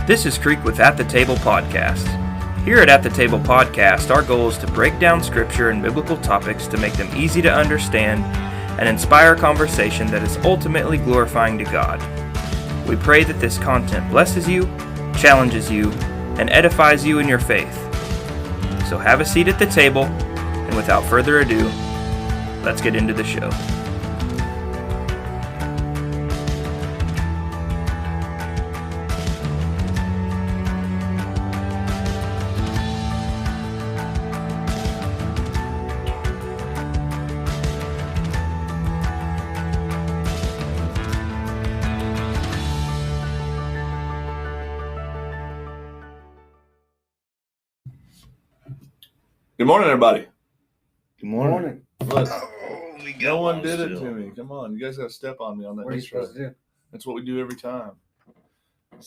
This is Creek with At the Table Podcast. Here at the Table Podcast, our goal is to break down scripture and biblical topics to make them easy to understand and inspire conversation that is ultimately glorifying to God. We pray that this content blesses you, challenges you, and edifies you in your faith. So have a seat at the table, and without further ado, let's get into the show. Good morning, everybody. Good morning. Look, no one did it to me. Come on, you guys got to step on me on that. What are you supposed to do? That's what we do every time.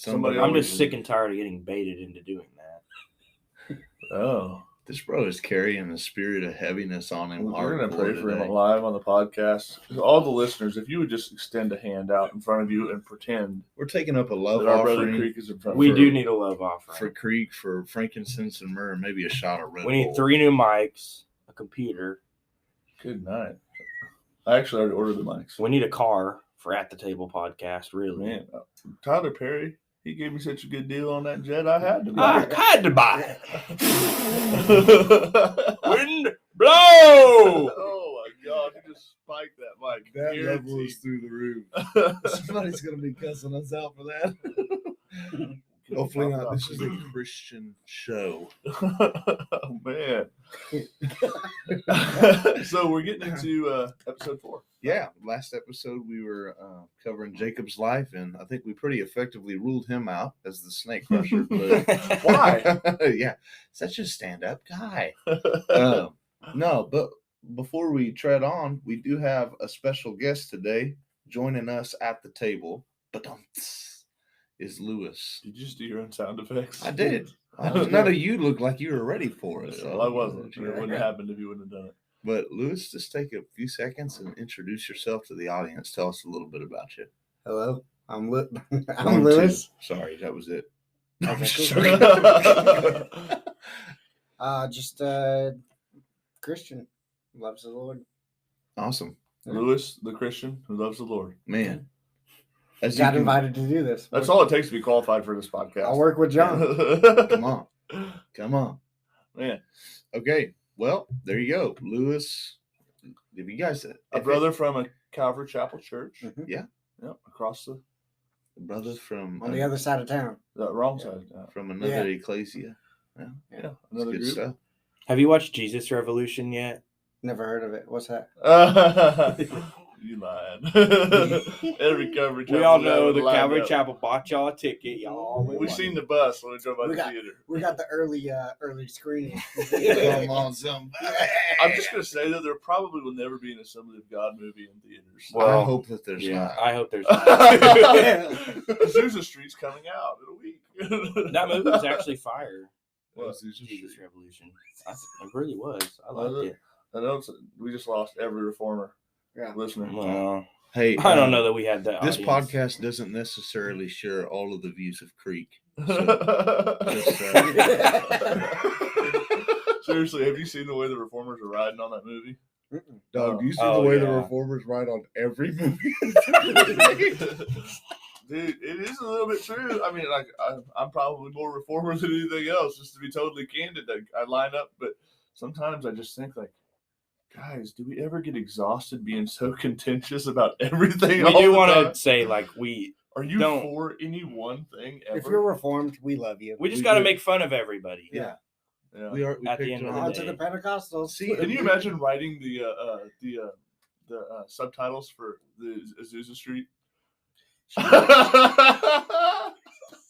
I'm always just sick and tired of getting baited into doing that. Oh, This bro is carrying the spirit of heaviness on him. we're gonna pray for him today. live on the podcast. All the listeners, if you would just extend a hand out in front of you and pretend We're taking up a love that our brother offering Creek is in front. We of do need a love offering. for Creek, for frankincense and myrrh, and maybe a shot of Red We need Bull. 3 new mics, a computer. Good night. I actually already ordered the mics. We need a car for At the Table Podcast, really. Man, Tyler Perry, he gave me such a good deal on that jet. I had to buy I it. had to buy it. Wind blow! Oh my God! He just spiked that mic. That level Guaranteed. is through the roof. Somebody's gonna be cussing us out for that. Hopefully not. This is a Christian show. Oh man! So we're getting into episode 4. Yeah, last episode we were covering Jacob's life, and I think we pretty effectively ruled him out as the snake crusher. But Why? Yeah, such a stand-up guy. No, but before we tread on, we do have a special guest today joining us at the table. Is Lewis. Did you just do your own sound effects? I did. None of you looked like you were ready for it. Well, I wasn't. It wouldn't have happened if you wouldn't have done it. But Lewis, just take a few seconds and introduce yourself to the audience. Tell us a little bit about you. Hello, I'm One, Lewis. two. Sorry, that was it. Okay, I'm just cool. joking. Just Christian, loves the Lord. Awesome, Lewis, the Christian who loves the Lord. man. As you Got can- invited to do this. That's all it takes to be qualified for this podcast. I'll work with John. Come on. Man, Okay, well, there you go, Lewis. Have you guys a brother from a Calvary Chapel church. Mhm. Yeah. Yep, across the brothers from On the other side of town. wrong side. from another ecclesia? Yeah, That's another good group. stuff. Have you watched Jesus Revolution yet? Never heard of it. What's that? You lied. Every Calvary Chapel. We all guy know would the line Calvary up. Chapel bought y'all a ticket. Y'all We seen the bus when we drove by We the got- theater. We got the early screening. Come on, somebody. I'm just gonna say that there probably will never be an Assembly of God movie in theaters. Well, I hope that there's Yeah, not. I hope there's Azusa Street's coming out in a week. that movie was actually fire. What? Jesus Revolution. It really was. I Was liked it? it. I know we just lost every reformer Yeah. listener. Well, Hey, I don't know that we had that. This audience. podcast doesn't necessarily share all of the views of Creek. Seriously, have you seen the way the reformers are riding on that movie? Mm-mm. Dog, you see Oh, the way the yeah. reformers write on every movie. Dude, it is a little bit true. I mean, like I'm probably more reformer than anything else, just to be totally candid. I line up, but sometimes I just think like, guys, do we ever get exhausted being so contentious about everything? We all do the want time? to say like we Are you don't- for any one thing ever? If you're reformed, we love you. just We got to do. make fun of everybody. Yeah. yeah. We At the picked end of on- the On day. to the Pentecostals. See, Can you imagine writing the subtitles for the Azusa Street?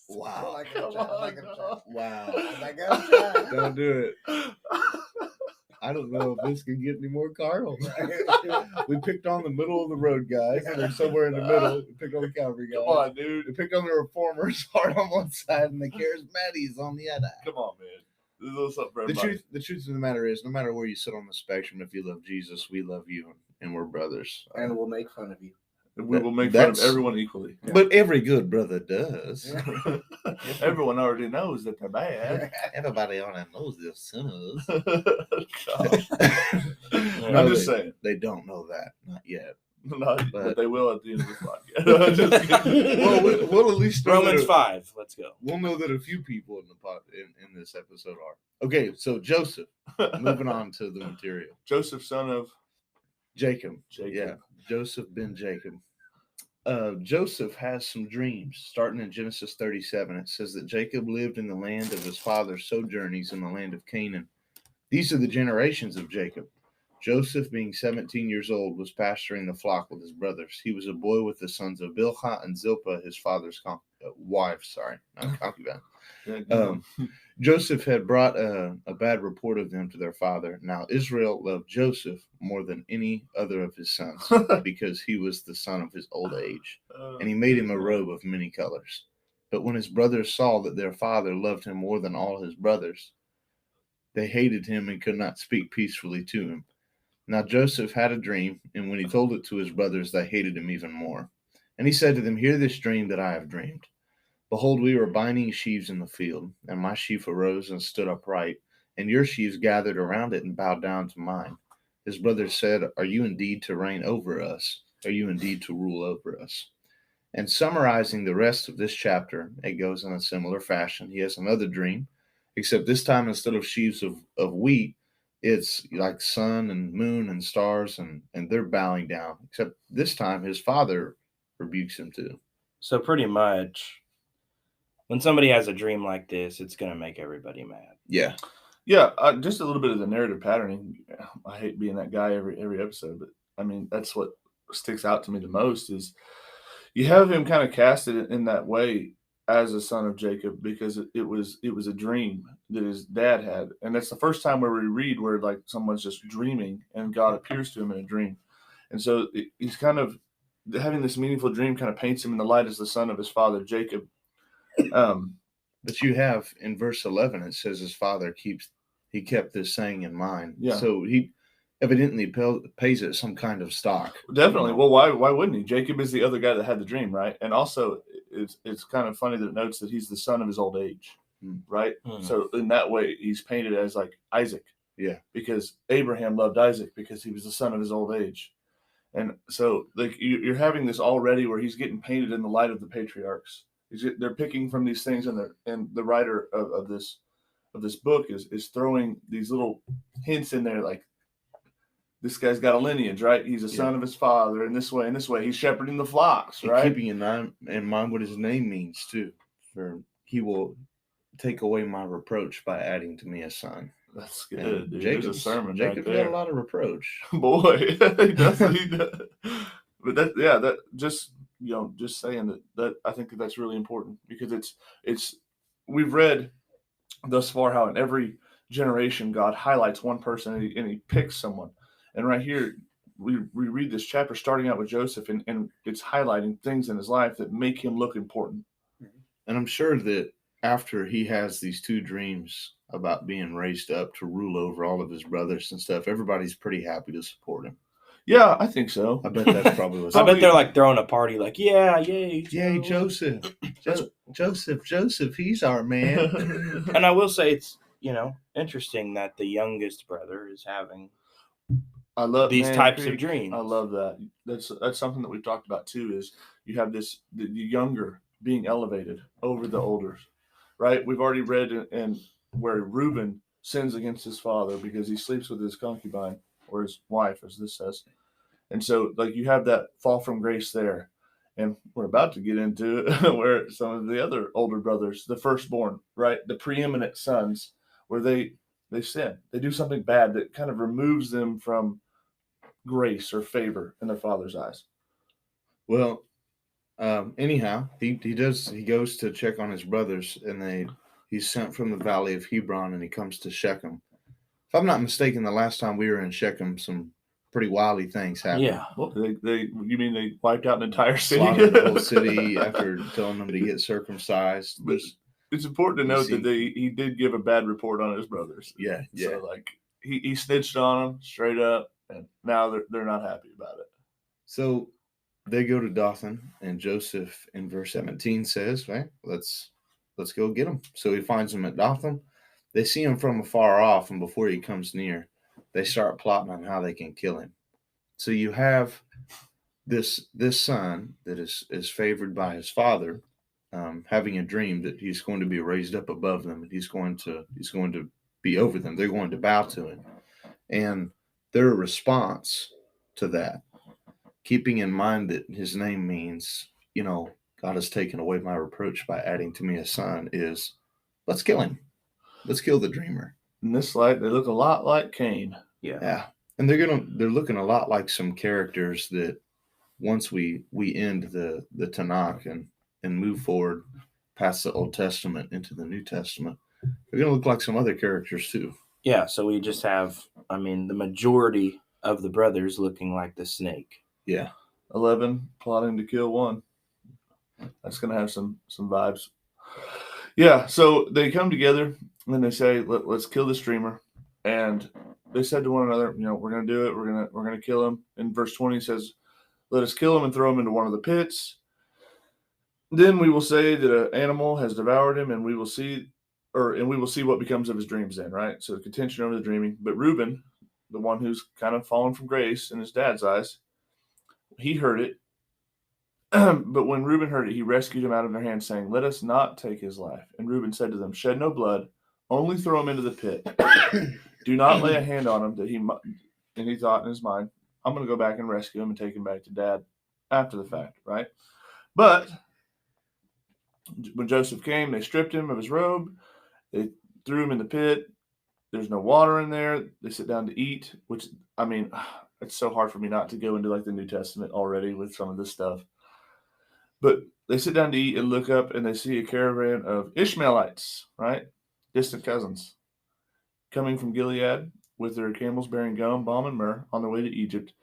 Wow. Like a child, like a child. Wow. Like a child. Don't do it. I don't know if this can get any more Carl. We picked on the middle of the road guys. They're somewhere in the middle. We picked on the Calvary guys. Come on, dude. We picked on the reformers hard on one side and the charismatics on the other. Come on, man. This is a little something for The everybody. truth of the matter is, no matter where you sit on the spectrum, if you love Jesus, we love you, and we're brothers. And we'll make fun of you. And we That- will make fun of that's- everyone equally. But every good brother does. Everyone already knows that they're bad. Everybody already knows they're sinners. I'm just saying. They don't know that. Not yet. But But- they will at the end of this podcast. Just kidding. Well, we'll at least know Romans that 5. Let's go. we'll know that a few people in the in this episode are. Okay, so Joseph. Moving on to the material. Joseph, son of Jacob. Jacob. Yeah, Joseph ben Jacob. Joseph has some dreams. Starting in Genesis 37, it says that Jacob lived in the land of his father's sojournings in the land of Canaan. These are the generations of Jacob. Joseph, being 17 years old, was pasturing the flock with his brothers. He was a boy with the sons of Bilhah and Zilpah, his father's wife. Sorry, not concubine. Yeah, Joseph had brought a bad report of them to their father. Now Israel loved Joseph more than any other of his sons because he was the son of his old age, and he made him a robe of many colors. But when his brothers saw that their father loved him more than all his brothers, they hated him and could not speak peacefully to him. Now Joseph had a dream, and when he told it to his brothers, they hated him even more. And he said to them, "Hear this dream that I have dreamed. Behold, we were binding sheaves in the field, and my sheaf arose and stood upright, and your sheaves gathered around it and bowed down to mine." His brothers said, "Are you indeed to reign over us? Are you indeed to rule over us?" And summarizing the rest of this chapter, it goes in a similar fashion. He has another dream, except this time instead of sheaves of wheat, it's like sun and moon and stars, and they're bowing down. Except this time his father rebukes him too. So pretty much, when somebody has a dream like this, it's going to make everybody mad. Yeah. Yeah, just a little bit of the narrative patterning. I hate being that guy every episode, but I mean that's what sticks out to me the most is you have him kind of casted in that way as a son of Jacob because it was a dream that his dad had, and that's the first time where we read where like someone's just dreaming and God appears to him in a dream, and so he's kind of having this meaningful dream kind of paints him in the light as the son of his father Jacob. But you have in verse 11, it says his father kept this saying in mind. Yeah. So he evidently pays it some kind of stock. Definitely. Well, why wouldn't he? Jacob is the other guy that had the dream, right? And also, it's kind of funny that it notes that he's the son of his old age, right? So in that way, he's painted as like Isaac. Yeah. Because Abraham loved Isaac because he was the son of his old age. And so like you're having this already where he's getting painted in the light of the patriarchs. They're picking from these things, and the writer of this book is throwing these little hints in there, like this guy's got a lineage, right? He's a son of his father, and this way, he's shepherding the flocks, right? And keeping in mind what his name means too, for he will take away my reproach by adding to me a son. That's good. And Dude. Jacob's There's a sermon Jacob right got there. a lot of reproach. Boy, he does. But that just just saying that I think that's really important because it's we've read thus far how in every generation God highlights one person and he picks someone, and right here we read this chapter starting out with Joseph and it's highlighting things in his life that make him look important. And I'm sure that after he has these two dreams about being raised up to rule over all of his brothers and stuff, everybody's pretty happy to support him. Yeah, I think so. I bet that's probably what's I bet they're like throwing a party, like, yeah, yay. Yay, Joseph. Joseph, he's our man. And I will say it's, interesting that the youngest brother is having I love these Man types Creek. of dreams. I love that. That's something that we've talked about too. Is you have the younger being elevated over the older, right? We've already read and where Reuben sins against his father because he sleeps with his concubine or his wife, as this says, and so like you have that fall from grace there, and we're about to get into it where some of the other older brothers, the firstborn, right, the preeminent sons, where they sin, they do something bad that kind of removes them from grace or favor in their father's eyes. Well, anyhow, he goes to check on his brothers, and he's sent from the valley of Hebron, and he comes to Shechem. If I'm not mistaken, the last time we were in Shechem, some pretty wily things happened. Yeah. Well, you mean they wiped out an entire city? Slaughtered the whole city after telling them to get circumcised. But it's important to note that he did give a bad report on his brothers. Yeah. So like he snitched on them straight up, and now they're not happy about it. So they go to Dothan, and Joseph in verse 17 says, "Right, let's go get him." So he finds him at Dothan. They see him from afar off, and before he comes near, they start plotting on how they can kill him. So you have this son that is favored by his father, having a dream that he's going to be raised up above them, and he's going to be over them. They're going to bow to him, and their response to that, keeping in mind that his name means, God has taken away my reproach by adding to me a son, is let's kill him. Let's kill the dreamer. In this light, they look a lot like Cain. Yeah. And they're looking a lot like some characters that once we end the Tanakh and move forward past the Old Testament into the New Testament, they're going to look like some other characters too. Yeah, so we just have, the majority of the brothers looking like the snake. Yeah. 11 plotting to kill 1. That's going to have some vibes. Yeah, so they come together and they say, let's kill this dreamer. And they said to one another, we're going to do it. We're going to kill him. In verse 20 says, let us kill him and throw him into one of the pits. Then we will say that an animal has devoured him, and we will see what becomes of his dreams then, right? So the contention over the dreaming. But Reuben, the one who's kind of fallen from grace in his dad's eyes, he heard it. But when Reuben heard it, he rescued him out of their hands, saying, let us not take his life. And Reuben said to them, shed no blood, only throw him into the pit. Do not lay a hand on him that he might. And he thought in his mind, I'm going to go back and rescue him and take him back to dad after the fact, right? But when Joseph came, they stripped him of his robe. They threw him in the pit. There's no water in there. They sit down to eat, which, it's so hard for me not to go into like the New Testament already with some of this stuff. But they sit down to eat and look up, and they see a caravan of Ishmaelites, right? Distant cousins, coming from Gilead with their camels bearing gum, balm, and myrrh on their way to Egypt.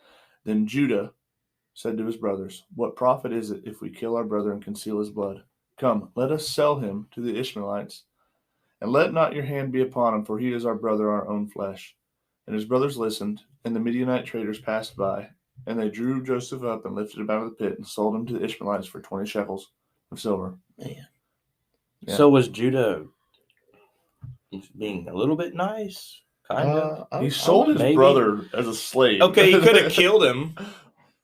Then Judah said to his brothers, what profit is it if we kill our brother and conceal his blood? Come, let us sell him to the Ishmaelites, and let not your hand be upon him, for he is our brother, our own flesh. And his brothers listened, and the Midianite traders passed by, and they drew Joseph up and lifted him out of the pit and sold him to the Ishmaelites for 20 shekels of silver. Man. Yeah. So was Judah being a little bit nice? Kind of. He sold his maybe. brother as a slave. Okay, he could have killed him.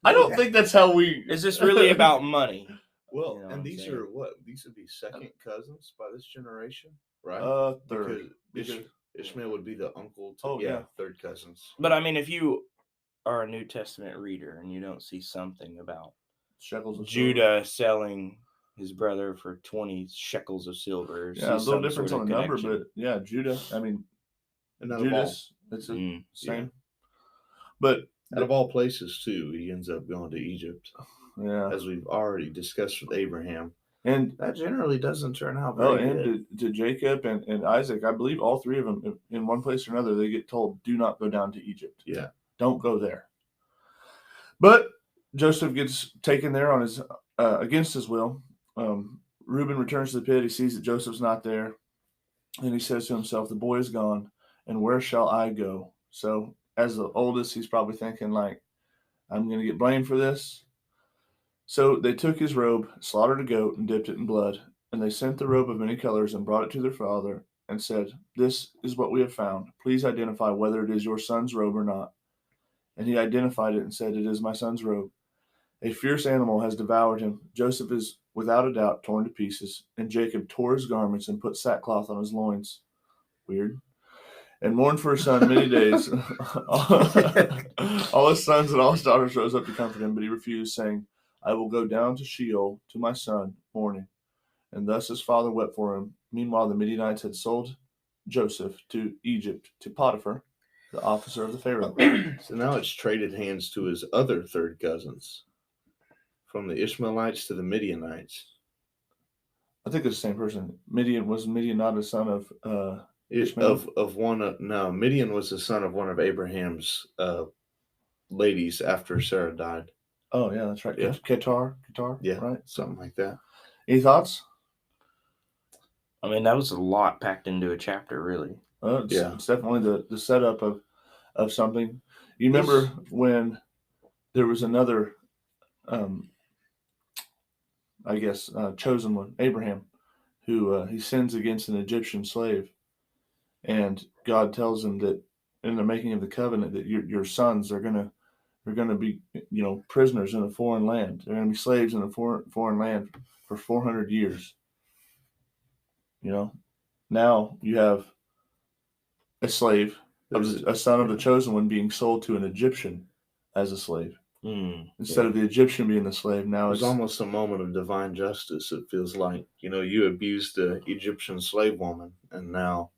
I don't think that's how we... Is this really about money? Well, You know and what these I'm are what? These would be second cousins by this generation, right? Third. Because Ishmael would be the uncle to, Oh, yeah. third cousins. But if you are a New Testament reader and you don't see something about Shekels of Judah selling his brother for 20 shekels of silver. silver. Yeah, a little difference on the number, but yeah, Judah. And out Judas, it's the same. Yeah. But of all places, too, he ends up going to Egypt, yeah, as we've already discussed with Abraham. and That generally doesn't turn out oh, very good. and to Jacob and Isaac, I believe all three of them, in one place or another, they get told, "Do not go down to Egypt. Yeah, Don't go there." But Joseph gets taken there on his against his will. Reuben returns to the pit. He sees that Joseph's not there, and he says to himself, "The boy is gone, and where shall I go?" So, as the oldest, he's probably thinking, like, "I'm going to get blamed for this." So they took his robe, slaughtered a goat, and dipped it in blood. And they sent the robe of many colors and brought it to their father and said, "This is what we have found. Please identify whether it is your son's robe or not." And he identified it and said, "It is my son's robe. A fierce animal has devoured him. Joseph is without a doubt torn to pieces." And Jacob tore his garments and put sackcloth on his loins. Weird. And mourned for his son many days. All his sons and all his daughters rose up to comfort him, but he refused, saying, "I will go down to Sheol to my son, mourning." And thus his father wept for him. Meanwhile, the Midianites had sold Joseph to Egypt, to Potiphar, the officer of the Pharaoh. So now it's traded hands to his other third cousins, from the Ishmaelites to the Midianites. I think it's the same person. Midian not a son of Ishmael? No, Midian was the son of one of Abraham's ladies after Sarah died. Oh yeah, that's right. Yeah. Qatar, Yeah, right. something like that. Any thoughts? That was a lot packed into a chapter, really. It's definitely the setup of something. You remember when there was another I guess, chosen one, Abraham, who he sins against an Egyptian slave, and God tells him that in the making of the covenant that your sons are gonna be prisoners in a foreign land. They're gonna be slaves in a foreign land for 400 years. Now you have a slave, a son of the chosen one, being sold to an Egyptian as a slave. Instead of the Egyptian being the slave, now It's almost a moment of divine justice. It feels like, you abused the Egyptian slave woman, and now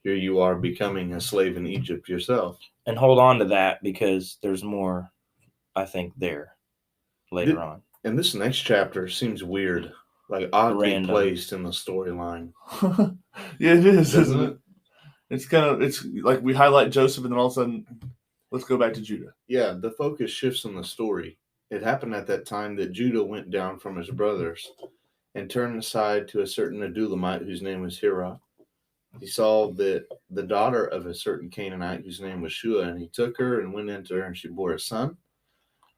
here you are becoming a slave in Egypt yourself. And hold on to that, because there's more, I think, there later on. And this next chapter seems weird, like oddly Random. placed in the storyline. Yeah, it is, isn't it? It's like we highlight Joseph, and then all of a sudden, let's go back to Judah. Yeah, the focus shifts in the story. It happened at that time that Judah went down from his brothers and turned aside to a certain Adulamite whose name was Hira. He saw that the daughter of a certain Canaanite whose name was Shua, and he took her and went into her, and she bore a son,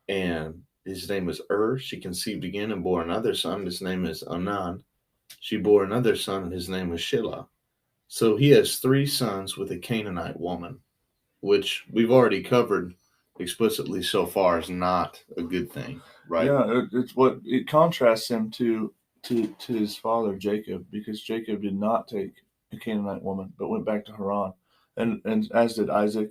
and his name was She conceived again and bore another son. His name is Onan. She bore another son, and his name was Shelah. So he has 3 sons with a Canaanite woman, which we've already covered explicitly so far is not a good thing, right? Yeah, it contrasts him to his father Jacob, because Jacob did not take a Canaanite woman, but went back to Haran, and as did Isaac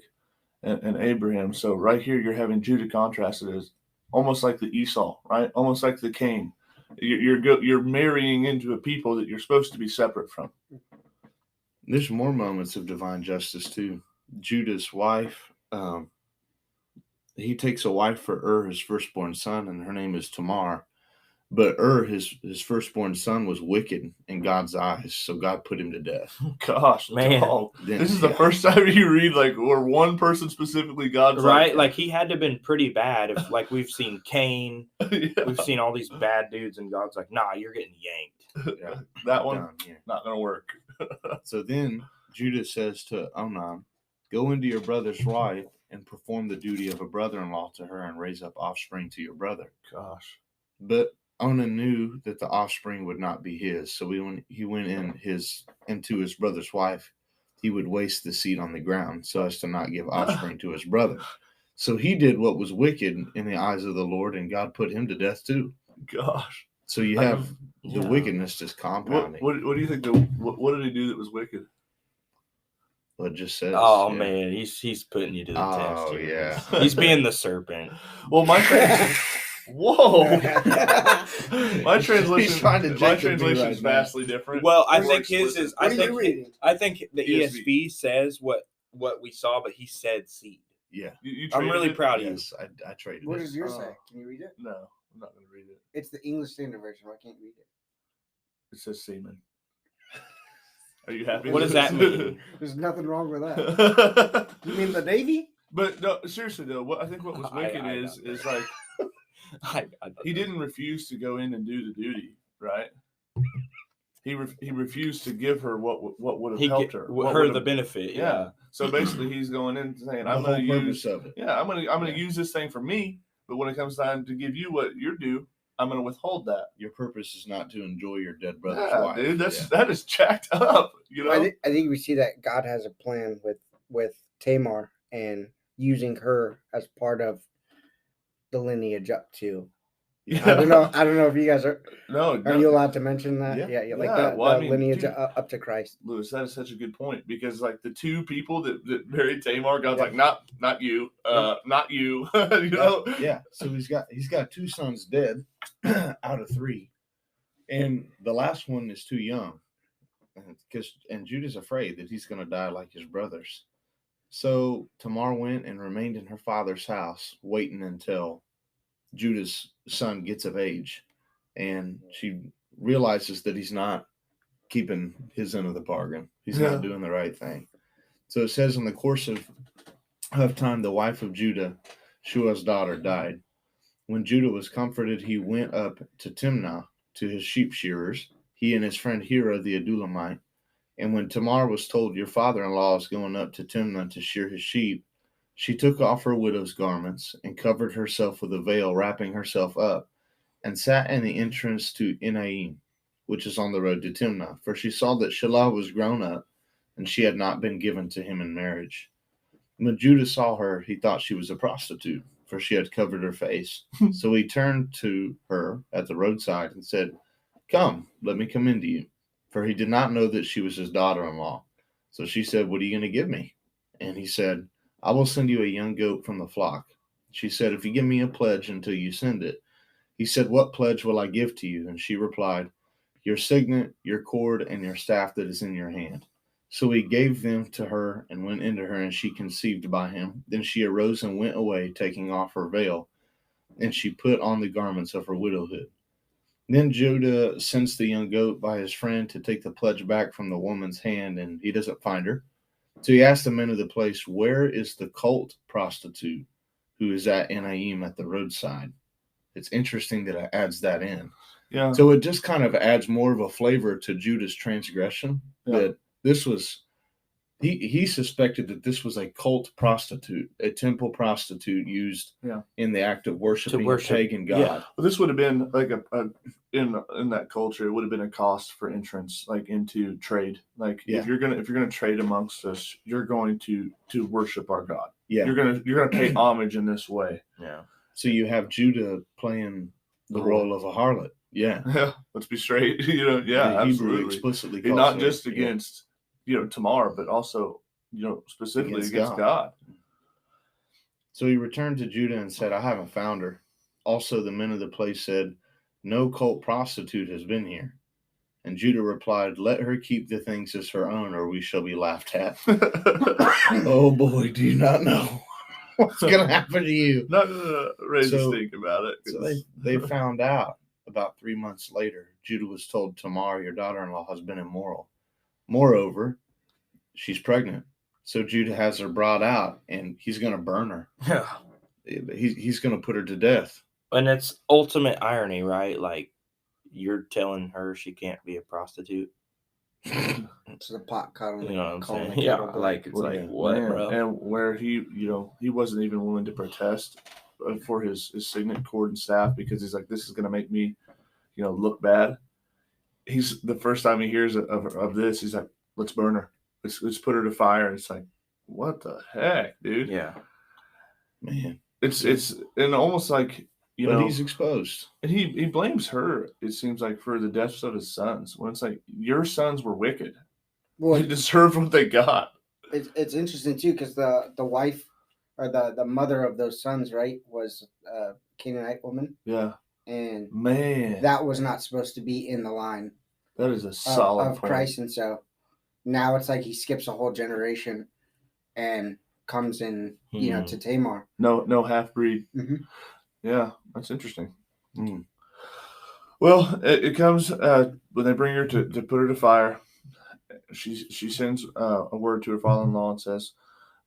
and Abraham. So right here, you're having Judah contrasted as almost like the Esau, right? Almost like the Cain. You're marrying into a people that you're supposed to be separate from. There's more moments of divine justice too. Judah's wife, he takes a wife for his firstborn son, and her name is Tamar. But his firstborn son was wicked in God's eyes, so God put him to death. Gosh, man, this is the first time you read where one person specifically God's right? Like he had to have been pretty bad. If we've seen Cain, yeah. we've seen all these bad dudes, and God's like, "Nah, you're getting yanked." Yeah, that one done, yeah. not gonna work. So then Judah says to Onan, "Go into your brother's wife and perform the duty of a brother-in-law to her, and raise up offspring to your brother." Gosh, but Onan knew that the offspring would not be his, so when he went into his brother's wife, he would waste the seed on the ground so as to not give offspring to his brother. So he did what was wicked in the eyes of the Lord, and God put him to death too. Gosh. So you have the wickedness just compounding. What do you think? What did he do that was wicked? Well, it just says. Oh man, he's putting you to the test. Oh here. yeah, He's being the serpent. Well, my whoa, my translation. My translation is vastly different. Well, I think his is. What are you reading? I think the ESV. ESV says what we saw, but he said seed. yeah. You I'm really traded proud of you. Yes, I traded. What it. does yours say? Can you read it? No, I'm not going to read it. It's the English Standard Version. Why can't you read it? It says semen. Are you happy? What with does that this? mean? There's nothing wrong with that. You mean the Navy? But no, seriously though, what was wicked I is like I he didn't refuse to go in and do the duty, right? He refused to give her what would have helped her. What her would the have- benefit. Yeah. So basically, he's going in saying, The "I'm whole going to purpose use. of it. Yeah, I'm going to use this thing for me. But when it comes time to give you what you're due, I'm going to withhold that." Your purpose is not to enjoy your dead brother's Yeah, wife. dude, that is jacked up. You know. I think we see that God has a plan with Tamar and using her as part of the lineage up to. Yeah. I don't know if you guys are No, you allowed to mention that? Yeah. Yeah, like Yeah, the well, I mean, lineage dude. up to Christ. Lewis, that is such a good point, because like the two people that married Tamar, God's Yeah. like, not you, not you. You know. Yeah. So he's got 2 sons dead out of 3, and the last one is too young, and Judah's afraid that he's going to die like his brothers. So Tamar went and remained in her father's house, waiting until Judah's son gets of age, and she realizes that he's not keeping his end of the bargain. He's Yeah. not doing the right thing. So it says, in the course of time, the wife of Judah, Shua's daughter, died. When Judah was comforted, he went up to Timnah to his sheep shearers, he and his friend Hira the Adulamite. And when Tamar was told, "Your father-in-law is going up to Timnah to shear his sheep," She took off her widow's garments and covered herself with a veil, wrapping herself up, and sat in the entrance to Enaim, which is on the road to Timnah, for she saw that Shelah was grown up, and she had not been given to him in marriage. When Judah saw her, he thought she was a prostitute, for she had covered her face. So he turned to her at the roadside and said, "Come, let me come in to you." For he did not know that she was his daughter-in-law. So she said, "What are you going to give me?" And he said, "I will send you a young goat from the flock." She said, "If you give me a pledge until you send it." He said, "What pledge will I give to you?" And she replied, "Your signet, your cord, and your staff that is in your hand." So he gave them to her and went into her, and she conceived by him. Then she arose and went away, taking off her veil, and she put on the garments of her widowhood. Then Judah sends the young goat by his friend to take the pledge back from the woman's hand, and he doesn't find her. So he asked the men of the place, "Where is the cult prostitute who is at Enaim at the roadside?" It's interesting that it adds that in. Yeah. So it just kind of adds more of a flavor to Judah's transgression. Yeah. That this was, he suspected that this was a cult prostitute, a temple prostitute used in the act of worshiping a pagan god. Yeah. Well, this would have been like in that culture, it would have been a cost for entrance, like into trade. Like if you're gonna trade amongst us, you're going to worship our God. Yeah. You're gonna pay homage in this way. Yeah. So you have Judah playing the role of a harlot. Yeah. Yeah. Let's be straight. Yeah, The absolutely. Hebrew explicitly And calls not her, just against Tamar, but also specifically against God. So he returned to Judah and said, "I haven't found her." Also the men of the place said, "No cult prostitute has been here." And Judah replied, "Let her keep the things as her own, or we shall be laughed at." Oh boy, do you not know what's going to happen to you? Not ready So- to think about it. So they found out about 3 months later. Judah was told, "Tamar, your daughter-in-law, has been immoral. Moreover, she's pregnant." So Judah has her brought out, and he's going to burn her. Yeah. He's going to put her to death. And it's ultimate irony, right? Like, you're telling her she can't be a prostitute. It's the pot calling. You know what I'm calling saying? the Yeah, kettle black. like, it's like, what, Man, bro? and where he wasn't even willing to protest for his signet, cord, and staff, because he's like, this is going to make me, look bad. He's the first time he hears of this, he's like, let's burn her. Let's put her to fire. It's like, what the heck, dude? Yeah. Man, It's and almost like but he's exposed. and he blames her. It seems like for the deaths of his sons. When it's like your sons were wicked, Well, they deserved what they got. it's interesting too because the wife or the mother of those sons, right, was a Canaanite woman, Yeah, and man, that was not supposed to be in the line that is a solid of point. Christ, and so now it's like he skips a whole generation and comes in, to Tamar. No half breed. Mhm. Yeah, that's interesting. Mm. Well, it comes when they bring her to put her to fire. She sends a word to her father-in-law and says,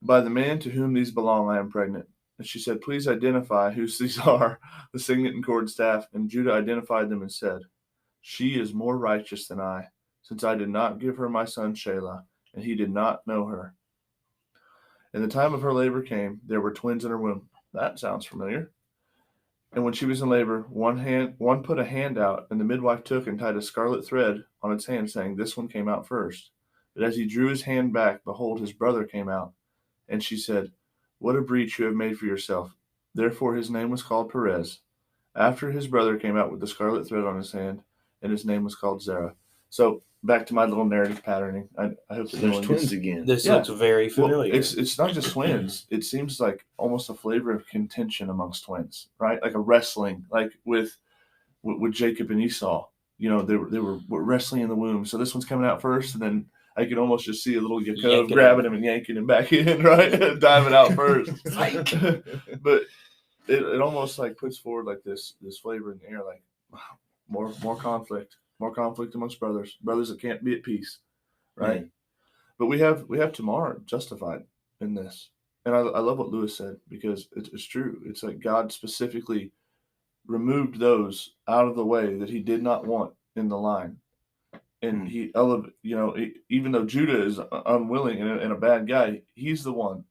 "By the man to whom these belong, I am pregnant." And she said, "Please identify whose these are, the signet and cord staff." And Judah identified them and said, "She is more righteous than I, since I did not give her my son Shelah, and he did not know her. And the time of her labor came, there were twins in her womb." That sounds familiar. "And when she was in labor, one put a hand out, and the midwife took and tied a scarlet thread on its hand, saying, 'This one came out first.' But as he drew his hand back, behold, his brother came out. And she said, 'What a breach you have made for yourself.' Therefore his name was called Perez. After his brother came out with the scarlet thread on his hand, and his name was called Zerah." So back to my little narrative patterning. I hope that no There's one twins gets- again. This Yeah. looks very Well, familiar. it's not just twins. It seems like almost a flavor of contention amongst twins, right? Like a wrestling, like with Jacob and Esau. They were wrestling in the womb. So this one's coming out first, and then I could almost just see a little Yaakov Yanking grabbing him. him and yanking him back in, right? Diving out first. But it almost like puts forward like this flavor in the air, like wow, more conflict amongst brothers that can't be at peace, right? Mm. But we have Tamar justified in this, and I love what Lewis said, because it's true. It's like God specifically removed those out of the way that he did not want in the line, and he elevated. Even though Judah is unwilling and a bad guy, he's the one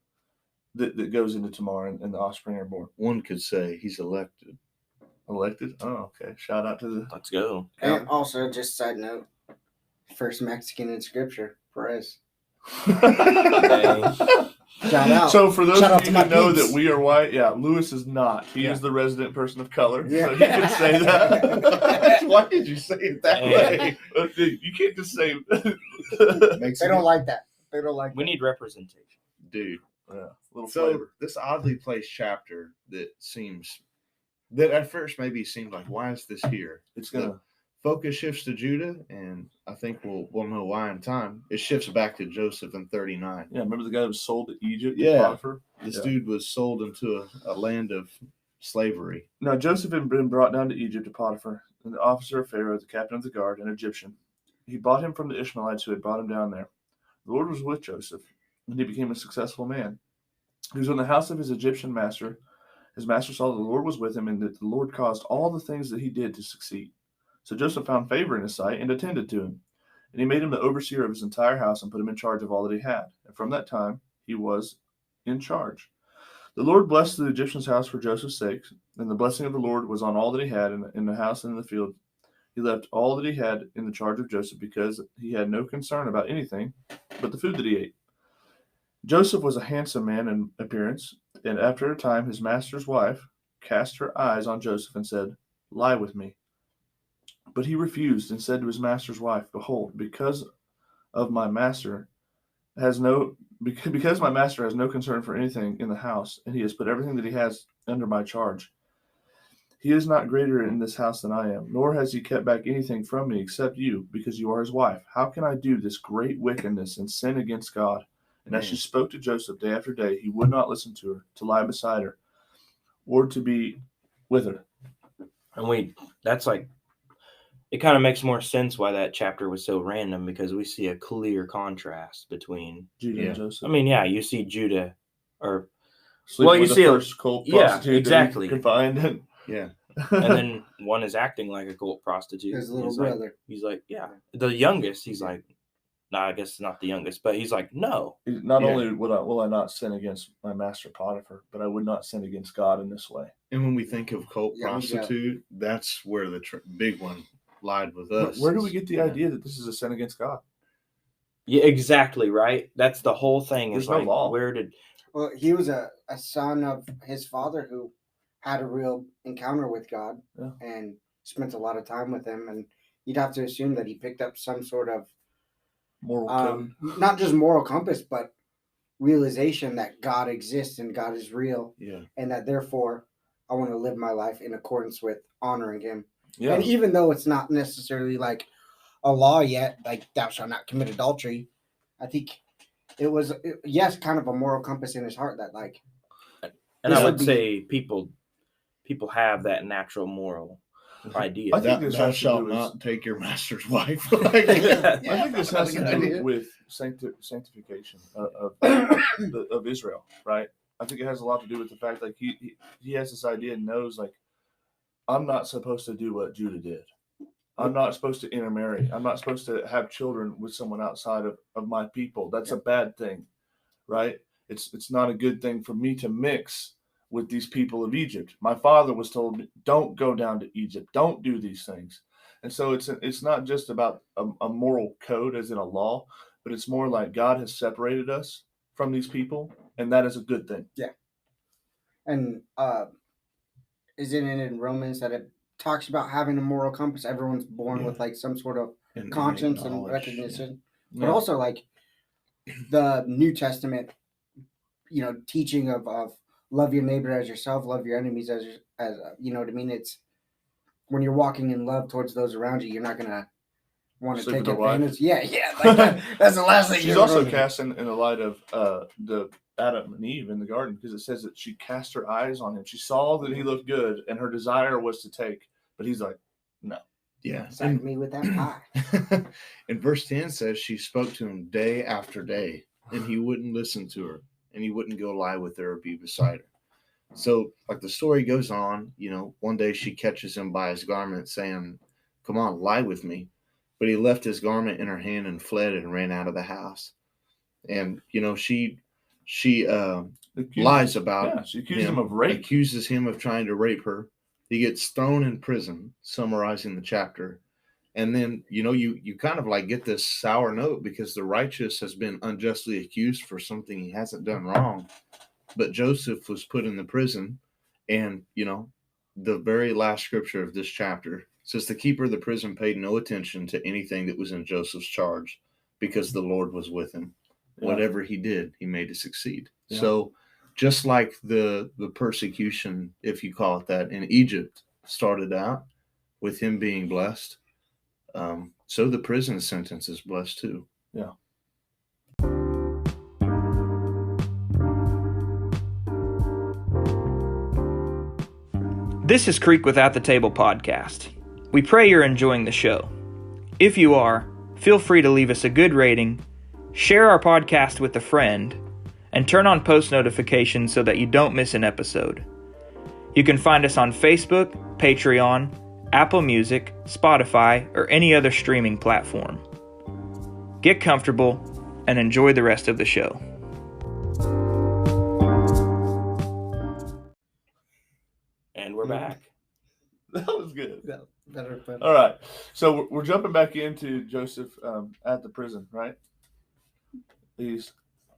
that goes into Tamar and the offspring are born. One could say he's elected. Elected? Oh, okay. Shout out to the. Let's go. And also, just side note, first Mexican in Scripture, Perez. Shout out. So for those Shout out of you to my who know peeps. that we are white, yeah, Lewis is not. He Yeah. is the resident person of color, Yeah. so he can say that. Why did you say it that Hey. way? But you can't just say. Makes They it- don't like that. They don't like We that. need representation. dude. Yeah, little So flavor. this oddly placed chapter that at first maybe seemed like, why is this here? It's gonna. Focus shifts to Judah, and I think we'll know why in time. It shifts back to Joseph in 39. Yeah, remember the guy that was sold to Egypt? to Yeah. Potiphar? This Yeah. dude was sold into a land of slavery. Now Joseph had been brought down to Egypt to Potiphar, and the officer of Pharaoh, the captain of the guard, an Egyptian. He bought him from the Ishmaelites who had brought him down there. The Lord was with Joseph, and he became a successful man. He was in the house of his Egyptian master. His master saw that the Lord was with him, and that the Lord caused all the things that he did to succeed. So Joseph found favor in his sight and attended to him. And he made him the overseer of his entire house and put him in charge of all that he had. And from that time, he was in charge. The Lord blessed the Egyptian's house for Joseph's sake, and the blessing of the Lord was on all that he had in the house and in the field. He left all that he had in the charge of Joseph because he had no concern about anything but the food that he ate. Joseph was a handsome man in appearance, and after a time his master's wife cast her eyes on Joseph and said, "Lie with me." But he refused and said to his master's wife, "Behold, because my master has no concern for anything in the house, and he has put everything that he has under my charge. He is not greater in this house than I am, nor has he kept back anything from me except you, because you are his wife. How can I do this great wickedness and sin against God?" And as she spoke to Joseph day after day, he would not listen to her, to lie beside her, or to be with her. And that's like, it kind of makes more sense why that chapter was so random, because we see a clear contrast between, Judah Yeah. and Joseph. I mean, yeah, you see Judah, or, Sleeping well, you with the see a- first cult yeah, prostitute that he exactly. could find. Yeah. and then one is acting like a cult prostitute. His little He's like- brother. He's like, yeah. The youngest, he's like, no, I guess not the youngest, but he's like, no. Not Yeah. only will I not sin against my master Potiphar, but I would not sin against God in this way. And when we think of cult Yeah, we got- prostitute, that's where the big one lied with us. Where do we get the Yeah. idea that this is a sin against God? Yeah, exactly, right? That's the whole thing. There's Is no like, law. where did, Well, he was a son of his father who had a real encounter with God Yeah. and spent a lot of time with him. And you'd have to assume that he picked up some sort of Moral code. not just moral compass, but realization that God exists and God is real, Yeah. and that therefore I want to live my life in accordance with honoring Him. Yeah. And even though it's not necessarily like a law yet, like thou shalt not commit adultery, I think it was yes, kind of a moral compass in his heart that like and This I would would be- say people have that natural moral idea. I think Thou this has to shalt do with- not take your master's wife. I think this that's has a to good do idea. with sanctification of Israel, right? I think it has a lot to do with the fact like he has this idea and knows like I'm not supposed to do what Judah did. I'm not supposed to intermarry. I'm not supposed to have children with someone outside of my people. That's a bad thing, right? It's not a good thing for me to mix with these people of Egypt. My father was told, don't go down to Egypt. Don't do these things. And so it's not just about a moral code as in a law, but it's more like God has separated us from these people, and that is a good thing. and isn't it in Romans that it talks about having a moral compass? Everyone's born with like some sort of And conscience and knowledge, recognition. Yeah. But also like the New Testament, teaching of love your neighbor as yourself, love your enemies as you know what I mean. It's when you're walking in love towards those around you, you're not gonna want to Sleep take with their wife. advantage. Yeah, like that's the last thing. She's you're also gonna- cast in the light of the Adam and Eve in the garden, because it says that she cast her eyes on him. She saw that he looked good, and her desire was to take, but he's like, Yeah. Sack me with that pie. And verse 10 says she spoke to him day after day, and he wouldn't listen to her, and he wouldn't go lie with her or be beside her. So, like the story goes on, one day she catches him by his garment saying, "Come on, lie with me." But he left his garment in her hand and fled and ran out of the house. And, she Then lies about Yeah, she accused him of rape. accuses him of trying to rape her. He gets thrown in prison, summarizing the chapter. And then, you kind of like get this sour note because the righteous has been unjustly accused for something he hasn't done wrong. But Joseph was put in the prison. And, the very last scripture of this chapter says the keeper of the prison paid no attention to anything that was in Joseph's charge because the Lord was with him. Yeah. Whatever he did, he made it succeed. Yeah. So just like the persecution, if you call it that, in Egypt started out with him being blessed, so the prison sentence is blessed too. Yeah. This is Creek Without the Table podcast. We pray you're enjoying the show. If you are, feel free to leave us a good rating, share our podcast with a friend, and turn on post notifications so that you don't miss an episode. You can find us on Facebook, Patreon, Apple Music, Spotify, or any other streaming platform. Get comfortable and enjoy the rest of the show. And we're back. That was good. Yeah, better. All right. So we're jumping back into Joseph at the prison, right? He's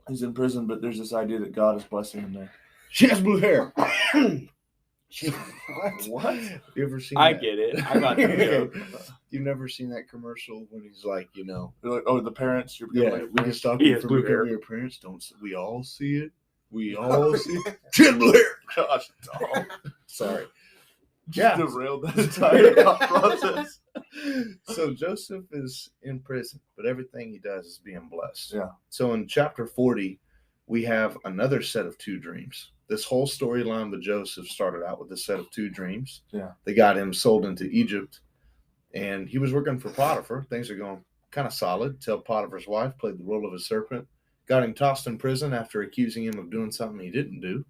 in prison, but there's this idea that God is blessing him there. She has blue hair. What? You ever seen I that? get it. I got the joke. You've never seen that commercial when he's like, They're like, oh, the parents. You're yeah, like, we can stop He you has from blue hair. becoming your parents. Don't we all see it? We all see it. She has blue hair. gosh, Tom. Sorry. Just derailed that entire thought process. So Joseph is in prison, but everything he does is being blessed. Yeah. So in chapter 40, we have another set of 2 dreams. This whole storyline with Joseph started out with a set of 2 dreams. Yeah. They got him sold into Egypt, and he was working for Potiphar. Things are going kind of solid till Potiphar's wife played the role of a serpent, got him tossed in prison after accusing him of doing something he didn't do.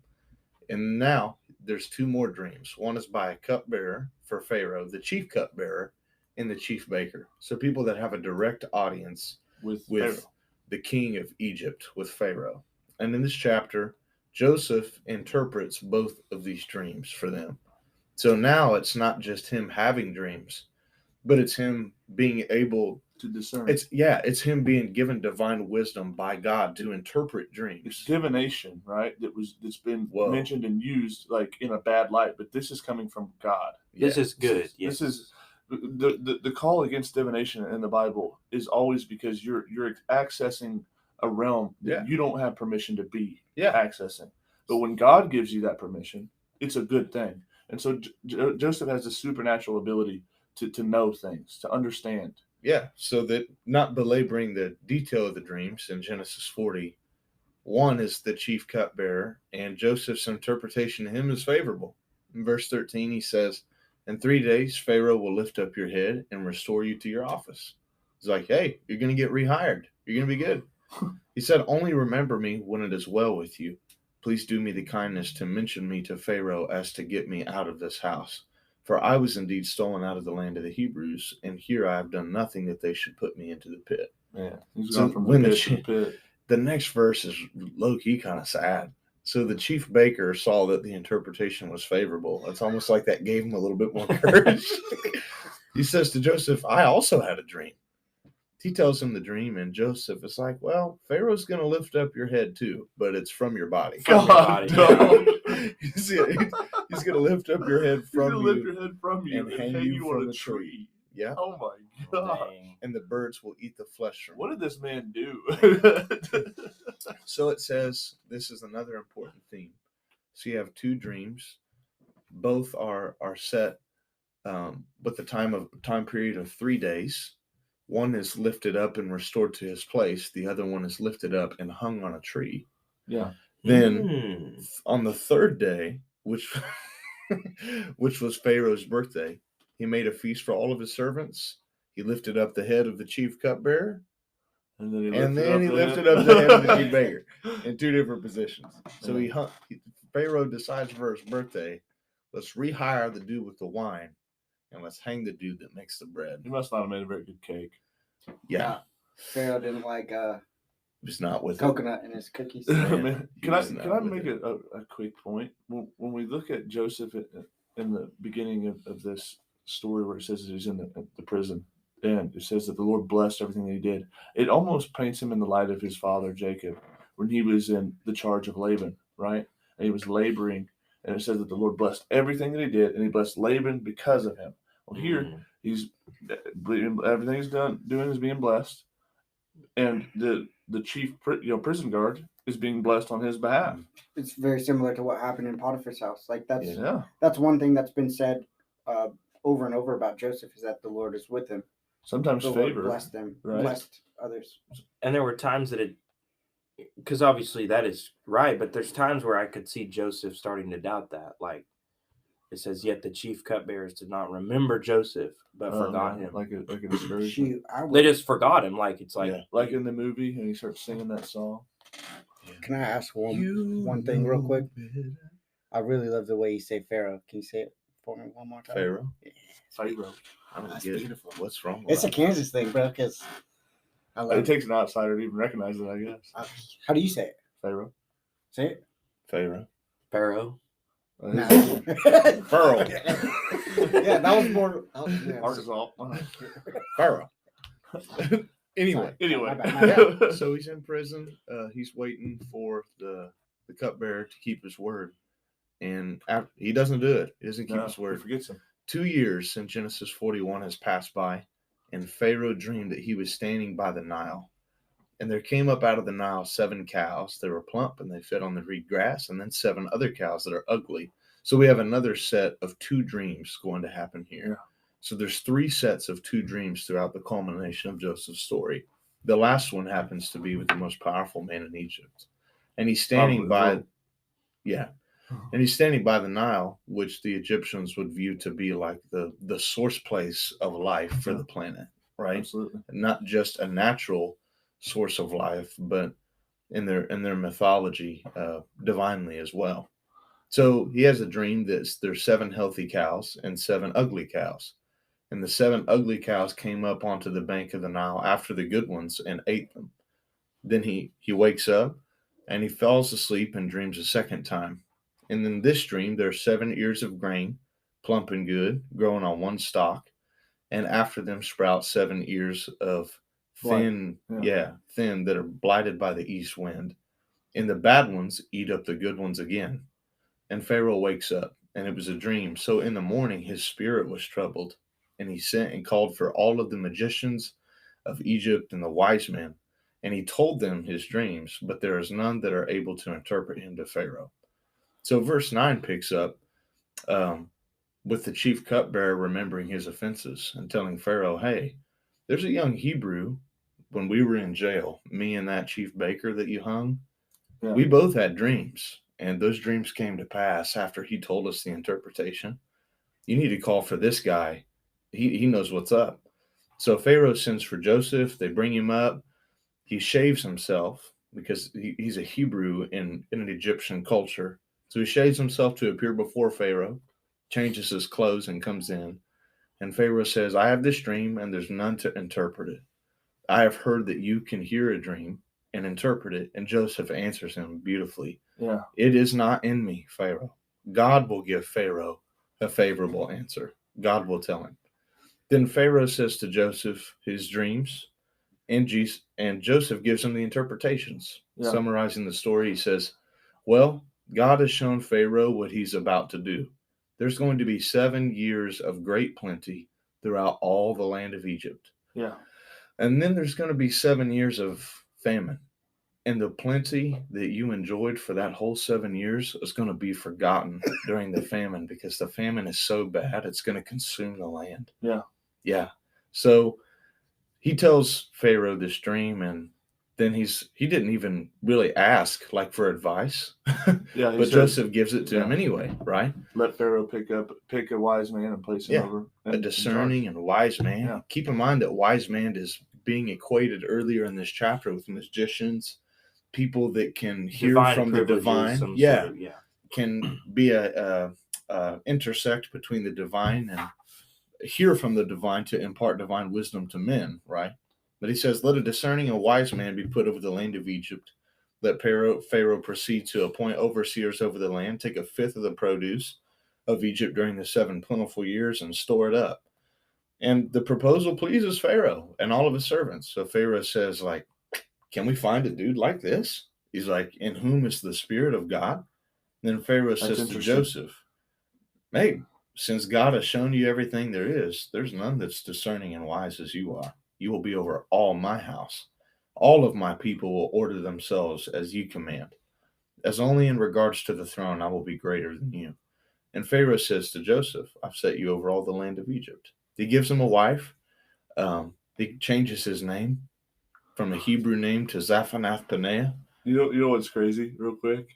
And now there's 2 more dreams. One is by a cupbearer for Pharaoh, the chief cupbearer, and the chief baker. So people that have a direct audience With with Pharaoh. the king of Egypt, with Pharaoh. And in this chapter, Joseph interprets both of these dreams for them. So now it's not just him having dreams, but it's him being able to discern. it's him being given divine wisdom by God to interpret It's dreams. divination, right? That's been Whoa. mentioned and used like in a bad light, but this is coming from God. This Yeah. is good. This is the call against divination in the Bible is always because you're accessing a realm that Yeah. you don't have permission to be Yeah. accessing. But when God gives you that permission, it's a good thing. And so Joseph has the supernatural ability to know things, to understand. Yeah, so that not belaboring the detail of the dreams in Genesis 40, one is the chief cupbearer, and Joseph's interpretation to him is favorable. In verse 13, he says, in 3 days, Pharaoh will lift up your head and restore you to your office. He's like, hey, you're going to get rehired. You're going to be good. He said, only remember me when it is well with you. Please do me the kindness to mention me to Pharaoh as to get me out of this house. For I was indeed stolen out of the land of the Hebrews, and here I have done nothing that they should put me into the pit. Yeah, he's So gone from when the the pit to the pit. The next verse is low-key kind of sad. So the chief baker saw that the interpretation was favorable. It's almost like that gave him a little bit more courage. He says to Joseph, I also had a dream. He tells him the dream, and Joseph is like, well, Pharaoh's going to lift up your head too, but it's from your body. God, don't. He's going to lift up your head He's from gonna you. lift your head from you and and hang you on from a a tree. tree. Yeah. Oh my God. Dang. And the birds will eat the flesh from What you. did this man do? So it says, this is another important theme. So you have 2 dreams. Both are set with the time period of 3 days. One is lifted up and restored to his place. The other one is lifted up and hung on a tree. Yeah. Then on the 3rd day, which was Pharaoh's birthday, he made a feast for all of his servants. He lifted up the head of the chief cupbearer, And then he lifted up the head of the chief baker in 2 different positions. So Pharaoh decides for his birthday, let's rehire the dude with the wine, and let's hang the dude that makes the bread. He must not have made a very good cake. Yeah. Pharaoh didn't like was not with it. Coconut in his cookies. Man, he can I was not with make it. a quick point? When we look at Joseph in the beginning of this story, where it says that he's in the prison, and it says that the Lord blessed everything that he did, it almost paints him in the light of his father Jacob when he was in the charge of Laban, right? And he was laboring, and it says that the Lord blessed everything that he did, and he blessed Laban because of him. Well, here he's everything he's doing is being blessed, and the chief prison guard is being blessed on his behalf. It's very similar to what happened in Potiphar's house. Like Yeah. that's one thing that's been said over and over about Joseph, is that the Lord is with him. Sometimes The favor. Lord blessed them, right? blessed others. And there were times that because obviously that is right, but there's times where I could see Joseph starting to doubt that. Like it says, yet the chief cupbearers did not remember Joseph, but forgot him. Like a discouragement. Shoot, They just forgot him. Like it's like, Like in the movie, and he starts singing that song. Can I ask one thing real quick? I really love the way you say Pharaoh. Can you say it for me one more time? Pharaoh. Pharaoh. I don't That's get it. beautiful. What's wrong? It's a with Kansas thing, bro. Because I love It takes an outsider to even recognize it, I guess. How do you say it? Pharaoh. Say it. Pharaoh? Pharaoh. No. Pharaoh. Yeah, that was more. Yeah. Arkansas. Pharaoh. Anyway. Anyway. My bad. So he's in prison. He's waiting for the cupbearer to keep his word. And he doesn't do it. He doesn't keep No, his he word. forgets him. 2 years since Genesis 41 has passed by, and Pharaoh dreamed that he was standing by the Nile. And there came up out of the Nile 7 cows. They were plump and they fed on the reed grass, and then 7 other cows that are ugly. So we have another set of 2 dreams going to happen here. Yeah. So there's 3 sets of 2 dreams throughout the culmination of Joseph's story. The last one happens to be with the most powerful man in Egypt. And he's standing by, and he's standing by the Nile, which the Egyptians would view to be like the source place of life for the planet, right? Absolutely. Not just a natural source of life, but in their mythology, divinely as well. So he has a dream that there's 7 healthy cows and 7 ugly cows. And the 7 ugly cows came up onto the bank of the Nile after the good ones and ate them. Then he wakes up and he falls asleep and dreams a second time. And in this dream, there are 7 ears of grain, plump and good, growing on one stalk. And after them sprout 7 ears of thin, thin that are blighted by the east wind. And the bad ones eat up the good ones again. And Pharaoh wakes up, and it was a dream. So in the morning, his spirit was troubled. And he sent and called for all of the magicians of Egypt and the wise men. And he told them his dreams, but there is none that are able to interpret him to Pharaoh. So verse 9 picks up with the chief cupbearer remembering his offenses and telling Pharaoh, hey, there's a young Hebrew. When we were in jail, me and that chief baker that you hung, we both had dreams. And those dreams came to pass after he told us the interpretation. You need to call for this guy. He knows what's up. So Pharaoh sends for Joseph. They bring him up. He shaves himself because he's a Hebrew in an Egyptian culture. So he shaves himself to appear before Pharaoh, changes his clothes, and comes in. And Pharaoh says, I have this dream, and there's none to interpret it. I have heard that you can hear a dream and interpret it. And Joseph answers him beautifully. Yeah. It is not in me, Pharaoh. God will give Pharaoh a favorable answer. God will tell him. Then Pharaoh says to Joseph his dreams, and Joseph gives him the interpretations. Yeah. Summarizing the story, he says, well, God has shown Pharaoh what he's about to do. There's going to be 7 years of great plenty throughout all the land of Egypt. Yeah. And then there's going to be 7 years of famine. And the plenty that you enjoyed for that whole 7 years is going to be forgotten during the famine, because the famine is so bad, it's going to consume the land. Yeah. Yeah. So he tells Pharaoh this dream, and then he didn't even really ask like for advice. Yeah. But Joseph gives it to him anyway, right? Let Pharaoh pick a wise man and place him over. A discerning and wise man. Yeah. Keep in mind that wise man is being equated earlier in this chapter with magicians, people that can hear divine from the divine. Can be a intersect between the divine and hear from the divine to impart divine wisdom to men, right? But he says, let a discerning and wise man be put over the land of Egypt. Let Pharaoh proceed to appoint overseers over the land, take a fifth of the produce of Egypt during the 7 plentiful years and store it up. And the proposal pleases Pharaoh and all of his servants. So Pharaoh says, like, can we find a dude like this? He's like, in whom is the Spirit of God? Then Pharaoh says to Joseph, hey, since God has shown you everything there is, there's none that's discerning and wise as you are. You will be over all my house. All of my people will order themselves as you command. As only in regards to the throne, I will be greater than you. And Pharaoh says to Joseph, I've set you over all the land of Egypt. He gives him a wife. He changes his name from a Hebrew name to Zaphanath-Paneah. You know what's crazy, real quick?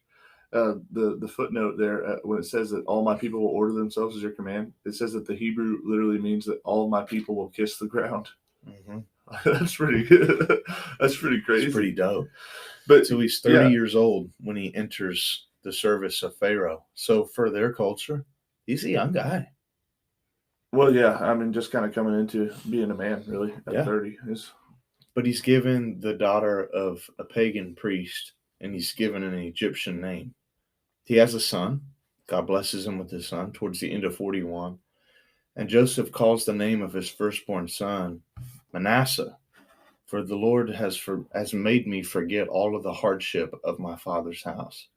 The footnote there, when it says that all my people will order themselves as your command, it says that the Hebrew literally means that all my people will kiss the ground. Mm-hmm. That's pretty crazy. It's pretty dope. But so he's 30 years old when he enters the service of Pharaoh. So for their culture, he's a young guy. Well, yeah, I mean, just kind of coming into being a man, really, at 30 is. But he's given the daughter of a pagan priest, and he's given an Egyptian name. He has a son. God blesses him with his son towards the end of 41. And Joseph calls the name of his firstborn son Manasseh, for the Lord has made me forget all of the hardship of my father's house.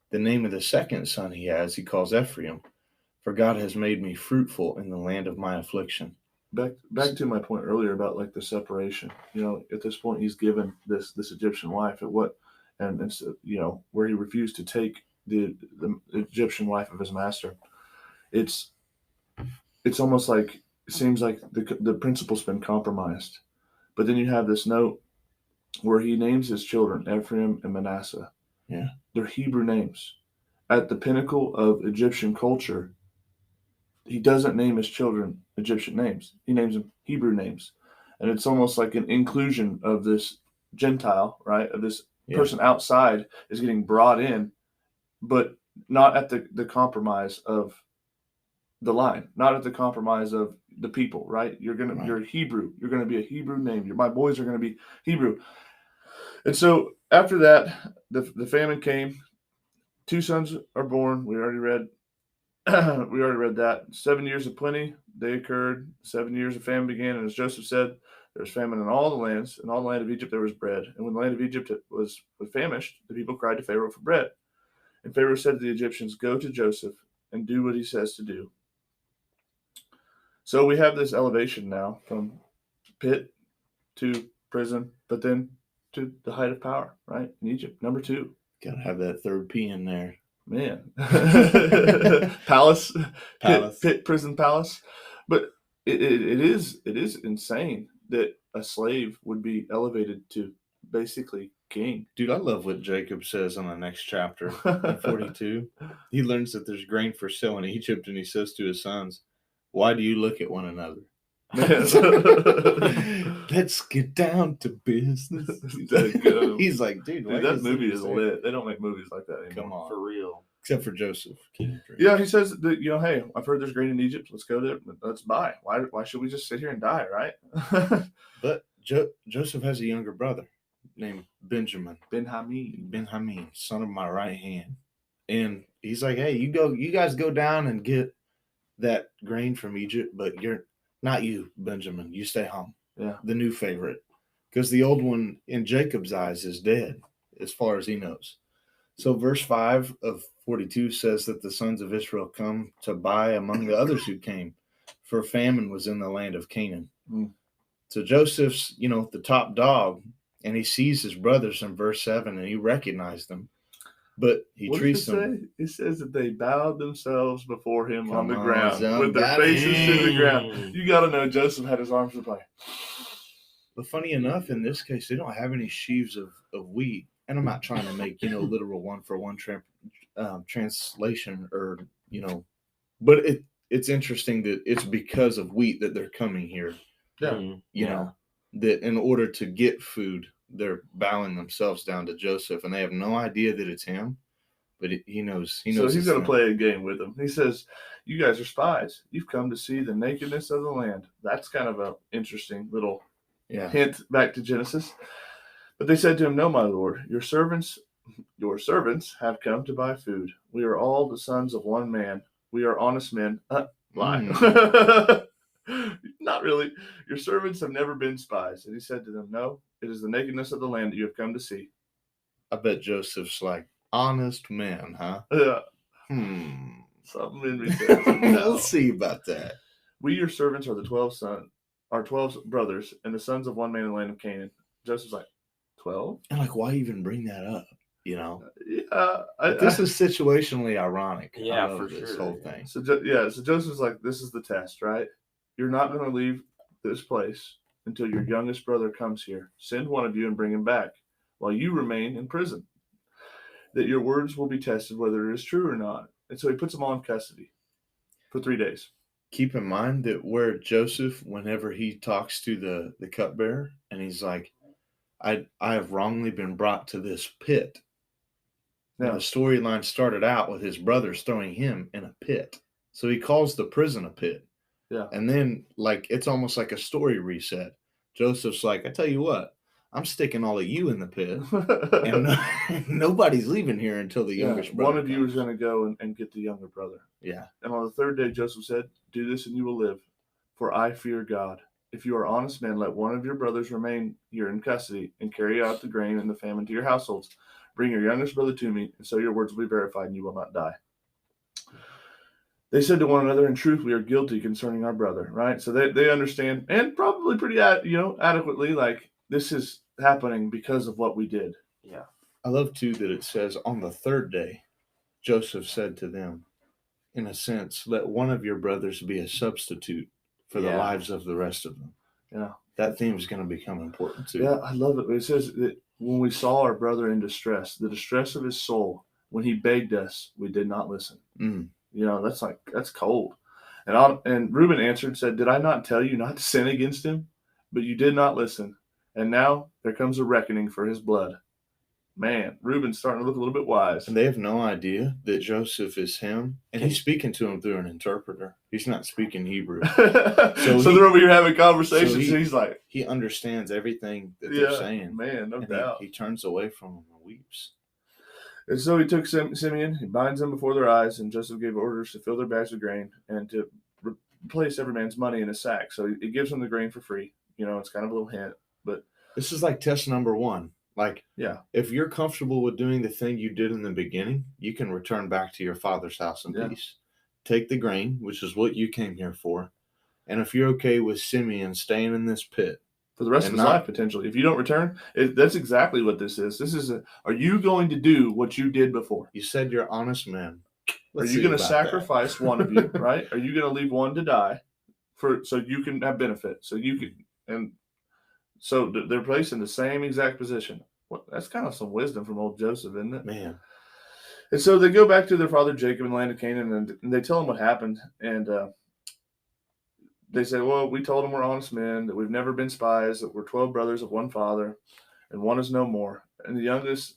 The name of the second son he calls Ephraim, for God has made me fruitful in the land of my affliction. Back to my point earlier about like the separation. You know, at this point he's given this Egyptian wife and you know, where he refused to take the Egyptian wife of his master. It's almost like, it seems like the principle's been compromised. But then you have this note where he names his children Ephraim and Manasseh. Yeah. They're Hebrew names. At the pinnacle of Egyptian culture, he doesn't name his children Egyptian names. He names them Hebrew names. And it's almost like an inclusion of this Gentile, right? Of this person outside is getting brought in, but not at the compromise of the line, not at the compromise of the people, right? You're Hebrew. You're gonna be a Hebrew name. My boys are gonna be Hebrew. And so after that, the famine came. 2 sons are born. We already read that. 7 years of plenty, they occurred. 7 years of famine began, and as Joseph said, there was famine in all the lands. In all the land of Egypt there was bread. And when the land of Egypt was famished, the people cried to Pharaoh for bread. And Pharaoh said to the Egyptians, go to Joseph and do what he says to do. So we have this elevation now from pit to prison, but then to the height of power, right? In Egypt, number 2. Gotta have that third P in there. Man. Palace. Pit, prison, palace. But it is insane that a slave would be elevated to basically king. Dude, I love what Jacob says on the next chapter, in 42. He learns that there's grain for sale in Egypt, and he says to his sons, why do you look at one another? Let's get down to business. He's like, dude, that movie is lit. They don't make movies like that anymore. Come on. For real. Except for Joseph. Yeah, he says that, you know, hey, I've heard there's grain in Egypt. Let's go there. Let's buy. Why should we just sit here and die, right? But Joseph has a younger brother named Benjamin, son of my right hand. And he's like, hey, you guys go down and get that grain from Egypt, but not you, Benjamin. You stay home. Yeah. The new favorite. Because the old one in Jacob's eyes is dead, as far as he knows. So verse 5 of 42 says that the sons of Israel come to buy among the others who came, for famine was in the land of Canaan. Mm. So Joseph's, the top dog, and he sees his brothers in verse 7, and he recognized them. But he treats them. It says that they bowed themselves before him on the ground with their faces to the ground. You got to know Joseph had his arms up high. But funny enough, in this case, they don't have any sheaves of wheat. And I'm not trying to make, literal one-for-one translation but it's interesting that it's because of wheat that they're coming here. Yeah. That in order to get food, they're bowing themselves down to Joseph, and they have no idea that it's him, but he knows. So he's going to play a game with them. He says, you guys are spies. You've come to see the nakedness of the land. That's kind of an interesting little Yeah. Hint back to Genesis. But they said to him, "No, my lord, your servants have come to buy food. We are all the sons of one man. We are honest men." Lie. Not really. Your servants have never been spies. And he said to them, "No, it is the nakedness of the land that you have come to see." I bet Joseph's like, honest man, huh? Yeah. Something in me says, no. We'll see about that. "We, your servants, are the 12 brothers, and the sons of one man in the land of Canaan." Joseph's like, 12? And like, why even bring that up? You know? Yeah. This is situationally ironic. Yeah, I love for this sure. whole thing. So Joseph's like, "This is the test, right? You're not going to leave this place until your youngest brother comes here. Send one of you and bring him back while you remain in prison. That your words will be tested whether it is true or not." And so he puts them all in custody for 3 days. Keep in mind that where Joseph, whenever he talks to the cupbearer, and he's like, I have wrongly been brought to this pit. Now, the storyline started out with his brothers throwing him in a pit. So he calls the prison a pit. Yeah. And then, like, it's almost like a story reset. Joseph's like, I tell you what, I'm sticking all of you in the pit. And nobody's leaving here until the youngest brother one of you comes. is going to go and get the younger brother. Yeah. And on the third day, Joseph said, "Do this and you will live, for I fear God. If you are honest men, let one of your brothers remain here in custody and carry out the grain and the famine to your households. Bring your youngest brother to me, and so your words will be verified and you will not die." They said to one another, "In truth, we are guilty concerning our brother," right? So they understand, and probably pretty adequately, like, this is happening because of what we did. Yeah. I love, too, that it says on the third day, Joseph said to them, in a sense, let one of your brothers be a substitute for the lives of the rest of them. Yeah. That theme is going to become important, too. Yeah, I love it. It says that when we saw our brother in distress, the distress of his soul, when he begged us, we did not listen. That's cold. And Reuben answered and said, "Did I not tell you not to sin against him? But you did not listen. And now there comes a reckoning for his blood." Man, Reuben's starting to look a little bit wise. And they have no idea that Joseph is him. And he's speaking to him through an interpreter. He's not speaking Hebrew. So they're over here having conversations. So he's like, he understands everything that they're saying. Man, no and doubt. He turns away from him and weeps. And so he took Simeon, he binds him before their eyes, and Joseph gave orders to fill their bags with grain and to replace every man's money in a sack. So he gives them the grain for free. It's kind of a little hint. But this is like test number 1. Like, yeah, if you're comfortable with doing the thing you did in the beginning, you can return back to your father's house in peace. Take the grain, which is what you came here for. And if you're okay with Simeon staying in this pit for the rest of his life, potentially, if you don't return, that's exactly what this is. This is are you going to do what you did before? You said you're honest men. Are you going to sacrifice one of you, right? Are you going to leave one to die so you can have benefit? So you can, and so they're placed in the same exact position. Well, that's kind of some wisdom from old Joseph, isn't it? Man. And so they go back to their father Jacob in the land of Canaan, and they tell him what happened. And they say, "Well, we told him we're honest men, that we've never been spies, that we're 12 brothers of one father, and one is no more. And the youngest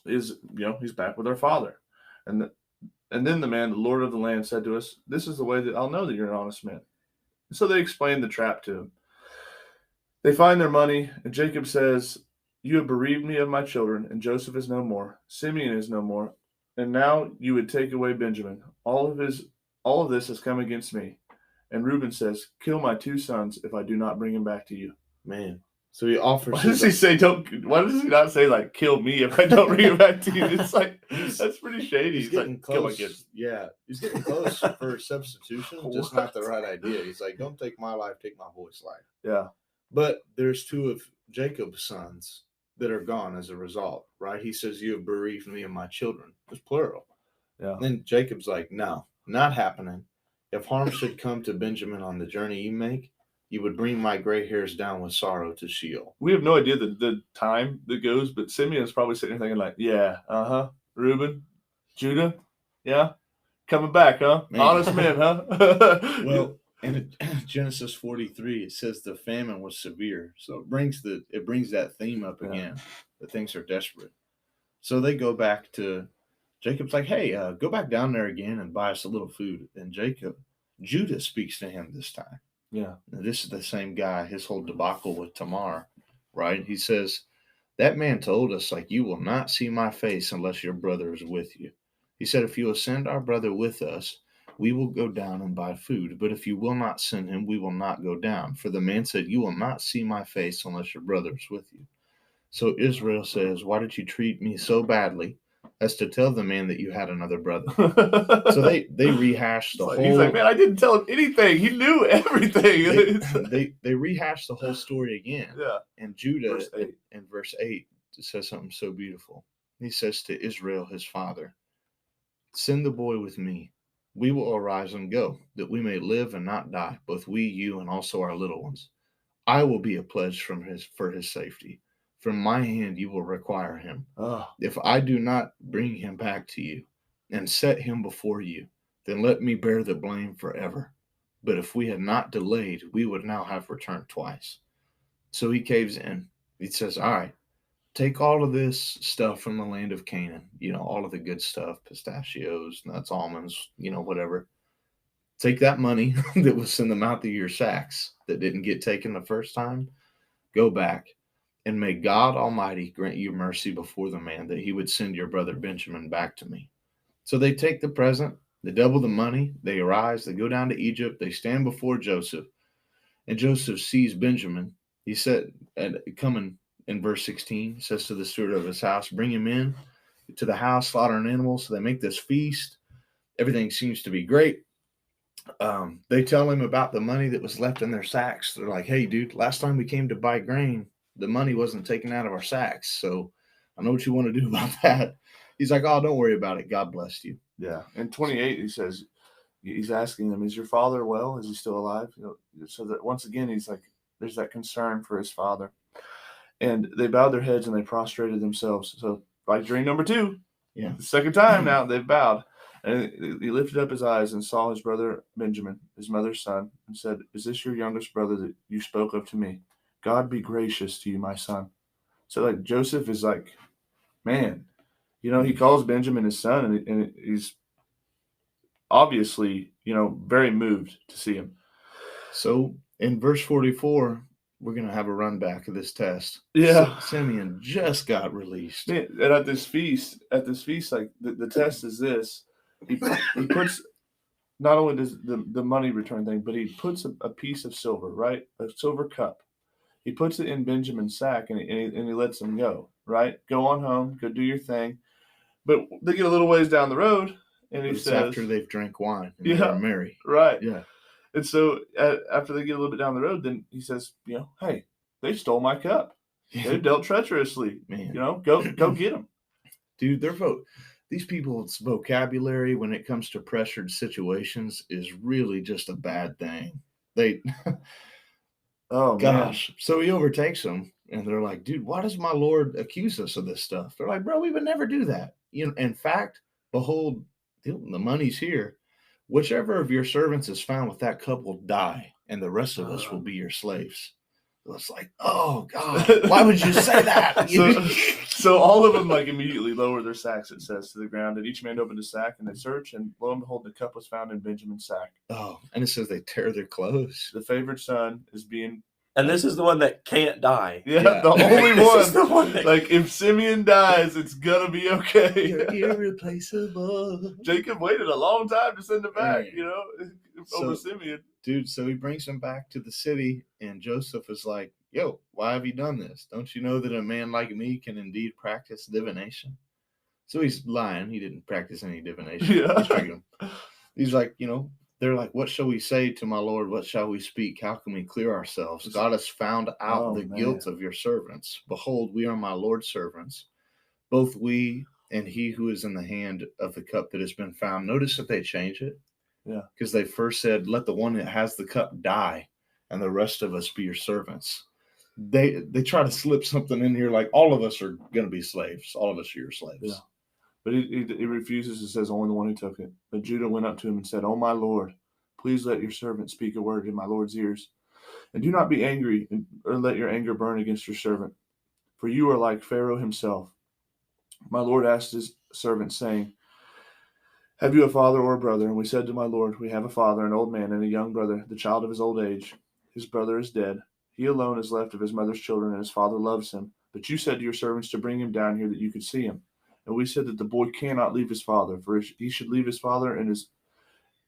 is, he's back with our father." And then the man, the Lord of the land, said to us, "This is the way that I'll know that you're an honest man." And so they explained the trap to him. They find their money, and Jacob says, "You have bereaved me of my children, and Joseph is no more. Simeon is no more. And now you would take away Benjamin. All of this has come against me." And Reuben says, "Kill my 2 sons if I do not bring him back to you." Man. So he offers. Why does he say why does he not say, like, "Kill me if I don't bring him back to you"? It's like, that's pretty shady. He's getting like, close. "Kill my kids." Yeah. He's getting close for substitution. Just not the right idea. He's like, don't take my life, take my boy's life. Yeah. But there's 2 of Jacob's sons that are gone as a result, right? He says, "You have bereaved me of my children." It's plural. Yeah. And then Jacob's like, "No, not happening. If harm should come to Benjamin on the journey you make, you would bring my gray hairs down with sorrow to Sheol." We have no idea the time that goes, but Simeon's probably sitting there thinking, like, "Yeah, Reuben, Judah, yeah, coming back, huh? Man. Honest men, huh?" Well, and in Genesis 43, it says the famine was severe. So it brings that theme up again, that things are desperate. So they go back to, Jacob's like, "Hey, go back down there again and buy us a little food." And Judah speaks to him this time. Yeah. Now, this is the same guy, his whole debacle with Tamar, right? He says, that man told us, like, you will not see my face unless your brother is with you. He said, if you will send our brother with us, we will go down and buy food. But if you will not send him, we will not go down. For the man said, you will not see my face unless your brother is with you. So Israel says, why did you treat me so badly as to tell the man that you had another brother? So they rehashed the whole. He's like, man, I didn't tell him anything. He knew everything. They rehashed the whole story again. Yeah. And Judah Verse 8. in verse 8 says something so beautiful. He says to Israel, his father, send the boy with me. We will arise and go, that we may live and not die, both we, you, and also our little ones. I will be a pledge for his safety. From my hand you will require him. Oh. If I do not bring him back to you and set him before you, then let me bear the blame forever. But if we had not delayed, we would now have returned twice. So he caves in. He says, all right, take all of this stuff from the land of Canaan, all of the good stuff, pistachios, nuts, almonds, whatever. Take that money that was in the mouth of your sacks that didn't get taken the first time, go back, and may God Almighty grant you mercy before the man, that he would send your brother Benjamin back to me. So they take the present, they double the money, they arise, they go down to Egypt, they stand before Joseph, and Joseph sees Benjamin. He said, and coming in verse 16, he says to the steward of his house, bring him in to the house, slaughter an animal. So they make this feast. Everything seems to be great. They tell him about the money that was left in their sacks. They're like, hey, dude, last time we came to buy grain, the money wasn't taken out of our sacks. So I know what you want to do about that. He's like, oh, don't worry about it. God bless you. Yeah. In 28, he says, he's asking them, is your father well? Is he still alive? So that once again, he's like, there's that concern for his father. And they bowed their heads and they prostrated themselves. So like dream number 2, Yeah, the second time now they've bowed. And he lifted up his eyes and saw his brother Benjamin, his mother's son, and said, is this your youngest brother that you spoke of to me? God be gracious to you, my son. So like Joseph is like, man, he calls Benjamin his son, and he's obviously, very moved to see him. So in verse 44, we're going to have a run back of this test. Yeah. Simeon just got released. Man, and at this feast, like the test is this. He puts, not only does the money return thing, but he puts a piece of silver, right? A silver cup. He puts it in Benjamin's sack and he lets him go, right? Go on home, go do your thing. But they get a little ways down the road, and he says, after they've drank wine and they're merry. Right. Yeah. And so after they get a little bit down the road, then he says, hey, they stole my cup. They dealt treacherously. Man. Go get them. Dude, these people's vocabulary when it comes to pressured situations is really just a bad thing. Oh, gosh. Man. So he overtakes them, and they're like, dude, why does my Lord accuse us of this stuff? They're like, bro, we would never do that. In fact, behold, the money's here. Whichever of your servants is found with that cup will die, and the rest of us will be your slaves. So it's like, oh, God, why would you say that? So all of them immediately lower their sacks, it says, to the ground, and each man opened his sack, and they searched, and lo and behold, the cup was found in Benjamin's sack. Oh, and it says they tear their clothes. The favored son is being... And this is the one that can't die. Yeah. The only one. The one that... if Simeon dies, it's going to be okay. You're irreplaceable. Jacob waited a long time to send him back, over So, Simeon. Dude, so he brings him back to the city, and Joseph is like, yo, why have you done this? Don't you know that a man like me can indeed practice divination? So he's lying. He didn't practice any divination. Yeah. He's like, they're like, what shall we say to my Lord? What shall we speak? How can we clear ourselves? God has found out the guilt of your servants. Behold, we are my Lord's servants, both we and he who is in the hand of the cup that has been found. Notice that they change it. Yeah. Because they first said, let the one that has the cup die, and the rest of us be your servants. They try to slip something in here like all of us are going to be slaves. All of us are your slaves. Yeah. But he refuses. It says only the one who took it. But Judah went up to him and said, oh, my Lord, please let your servant speak a word in my Lord's ears. And do not be angry, or let your anger burn against your servant. For you are like Pharaoh himself. My Lord asked his servant, saying, Have you a father or a brother? And we said to my Lord, We have a father, an old man, and a young brother, the child of his old age. His brother is dead. He alone is left of his mother's children, and his father loves him. But you said to your servants to bring him down here that you could see him. And we said that the boy cannot leave his father, for he should leave his father, and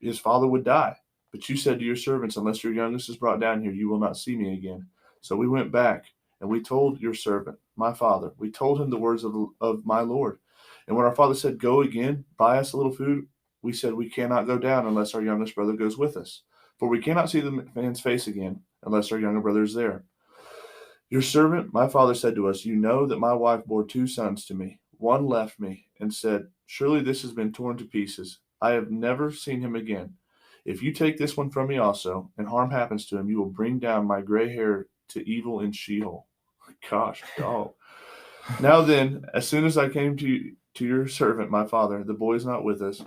his father would die. But you said to your servants, Unless your youngest is brought down here, you will not see me again. So we went back, and we told your servant, my father, we told him the words of my Lord. And when our father said, Go again, buy us a little food, we said, We cannot go down unless our youngest brother goes with us. For we cannot see the man's face again unless our younger brother is there. Your servant, my father, said to us, You know that my wife bore 2 sons to me. One left me and said, Surely this has been torn to pieces. I have never seen him again. If you take this one from me also, and harm happens to him, you will bring down my gray hair to evil in Sheol. Gosh, dog. Now then, as soon as I came to your servant, my father, the boy is not with us.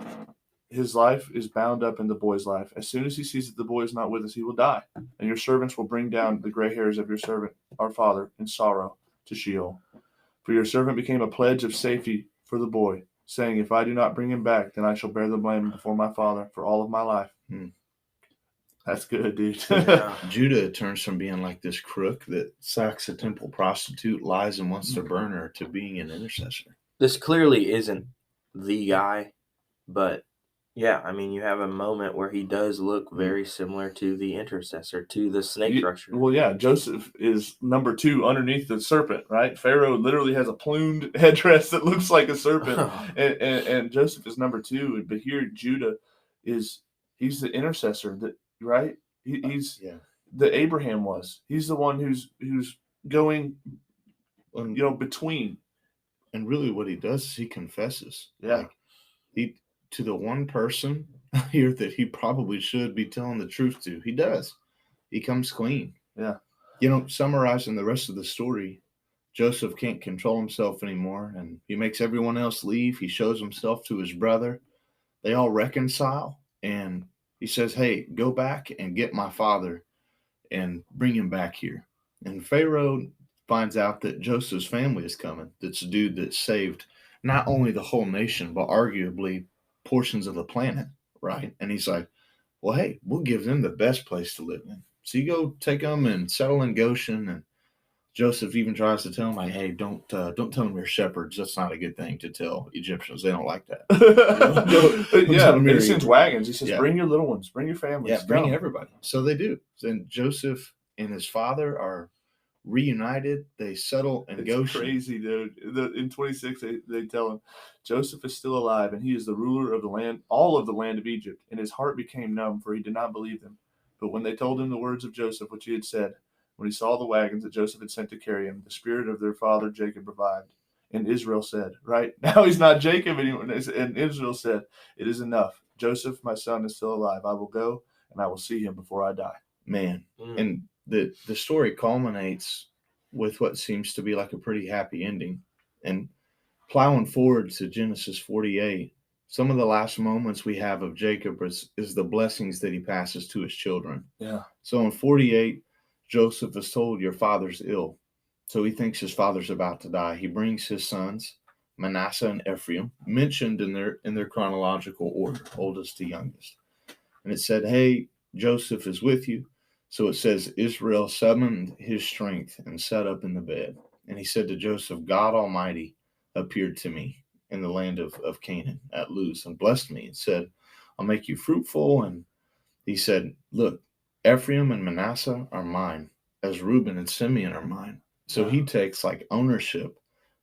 His life is bound up in the boy's life. As soon as he sees that the boy is not with us, he will die. And your servants will bring down the gray hairs of your servant, our father, in sorrow to Sheol. For your servant became a pledge of safety for the boy, saying, If I do not bring him back, then I shall bear the blame before my father for all of my life. That's good, dude. Yeah. Judah turns from being like this crook that sacks a temple prostitute, lies and wants to burn her, to being an intercessor. This clearly isn't the guy, but yeah, I mean, you have a moment where he does look very similar to the intercessor, to the snake crusher. Well, yeah, Joseph is number 2 underneath the serpent, right? Pharaoh literally has a plumed headdress that looks like a serpent, and Joseph is number 2. But here, Judah he's the intercessor, that right? He's the Abraham was. He's the one who's going, between. And really, what he does is he confesses. Yeah. Like, he to the one person here that he probably should be telling the truth to, he does. He comes clean. Yeah. Summarizing the rest of the story, Joseph can't control himself anymore, and he makes everyone else leave. He shows himself to his brother. They all reconcile, and he says, Hey, go back and get my father and bring him back here. And Pharaoh finds out that Joseph's family is coming. That's a dude that saved not only the whole nation, but arguably portions of the planet, right? And he's like, well, hey, we'll give them the best place to live in. So you go take them and settle in Goshen. And Joseph even tries to tell him, like, hey, don't tell them you're shepherds. That's not a good thing to tell Egyptians. They don't like that. And he sends wagons. He says, Bring your little ones, bring your families. Yeah, bring everybody. So they do. And Joseph and his father are reunited. They settle in Goshen. Crazy, dude. In 26, they tell him Joseph is still alive, and he is the ruler of the land, all of the land of Egypt. And his heart became numb, for he did not believe them. But when they told him the words of Joseph, which he had said, when he saw the wagons that Joseph had sent to carry him, the spirit of their father Jacob revived. And Israel said, right now he's not Jacob anymore. And Israel said, It is enough. Joseph, my son, is still alive. I will go and I will see him before I die. Man. And the story culminates with what seems to be like a pretty happy ending. And plowing forward to Genesis 48, some of the last moments we have of Jacob is the blessings that he passes to his children. Yeah. So in 48, Joseph is told, Your father's ill. So he thinks his father's about to die. He brings his sons, Manasseh and Ephraim, mentioned in their chronological order, oldest to youngest. And it said, Hey, Joseph is with you. So it says, Israel summoned his strength and sat up in the bed. And he said to Joseph, God Almighty appeared to me in the land of Canaan at Luz and blessed me and said, I'll make you fruitful. And he said, Look, Ephraim and Manasseh are mine, as Reuben and Simeon are mine. So he takes like ownership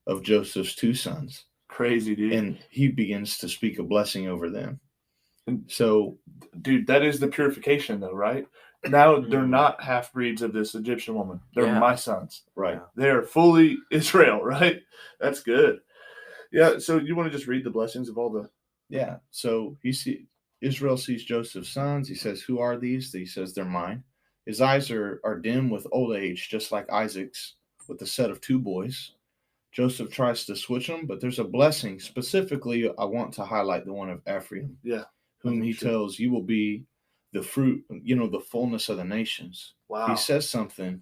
of Joseph's 2 sons. Crazy, dude. And he begins to speak a blessing over them. And so, dude, that is the purification, though, right? Now they're not half-breeds of this Egyptian woman. They're my sons. Right. They're fully Israel, right? That's good. Yeah, so you want to just read the blessings of all the... Yeah, so Israel sees Joseph's sons. He says, Who are these? He says, They're mine. His eyes are dim with old age, just like Isaac's, with a set of 2 boys. Joseph tries to switch them, but there's a blessing. Specifically, I want to highlight the one of Ephraim, whom he tells, You will be the fruit, the fullness of the nations. Wow. He says something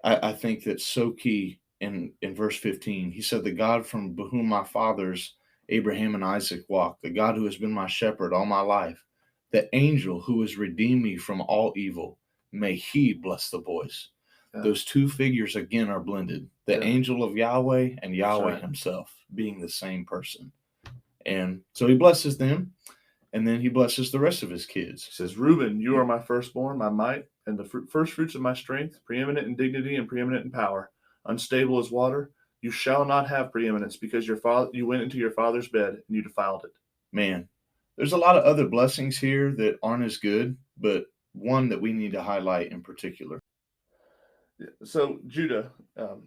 I think that's so key in verse 15. He said, The God from whom my fathers Abraham and Isaac walked, the God who has been my shepherd all my life, the angel who has redeemed me from all evil, may he bless the boys. Yeah. Those two figures again are blended. The Yeah. angel of Yahweh and Yahweh right. himself being the same person. And so he blesses them, and then he blesses the rest of his kids. He says, Reuben, you are my firstborn, my might, and the first fruits of my strength, preeminent in dignity and preeminent in power, unstable as water. You shall not have preeminence, because you went into your father's bed and you defiled it. Man, there's a lot of other blessings here that aren't as good, but one that we need to highlight in particular. So Judah,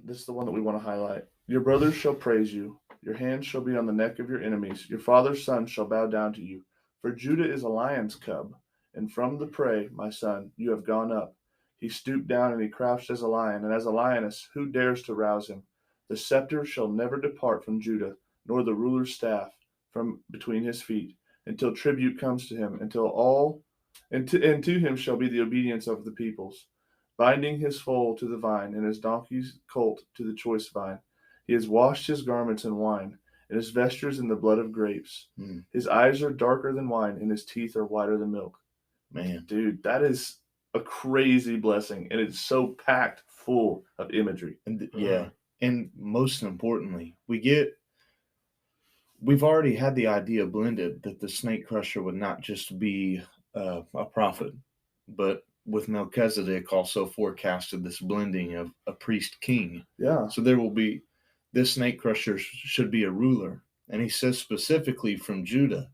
this is the one that we want to highlight. Your brothers shall praise you. Your hands shall be on the neck of your enemies. Your father's son shall bow down to you. For Judah is a lion's cub, and from the prey, my son, you have gone up. He stooped down and he crouched as a lion, and as a lioness, who dares to rouse him? The scepter shall never depart from Judah, nor the ruler's staff from between his feet, until tribute comes to him, and to him shall be the obedience of the peoples. Binding his foal to the vine, and his donkey's colt to the choice vine. He has washed his garments in wine, and his vestures in the blood of grapes. His eyes are darker than wine, and his teeth are whiter than milk. Man, Dude, that is a crazy blessing, and it's so packed full of imagery. and yeah, and most importantly, we've already had the idea blended that the snake crusher would not just be a prophet, but with Melchizedek also forecasted this blending of a priest king. Yeah. So there will be, this snake crusher should be a ruler. And he says specifically from Judah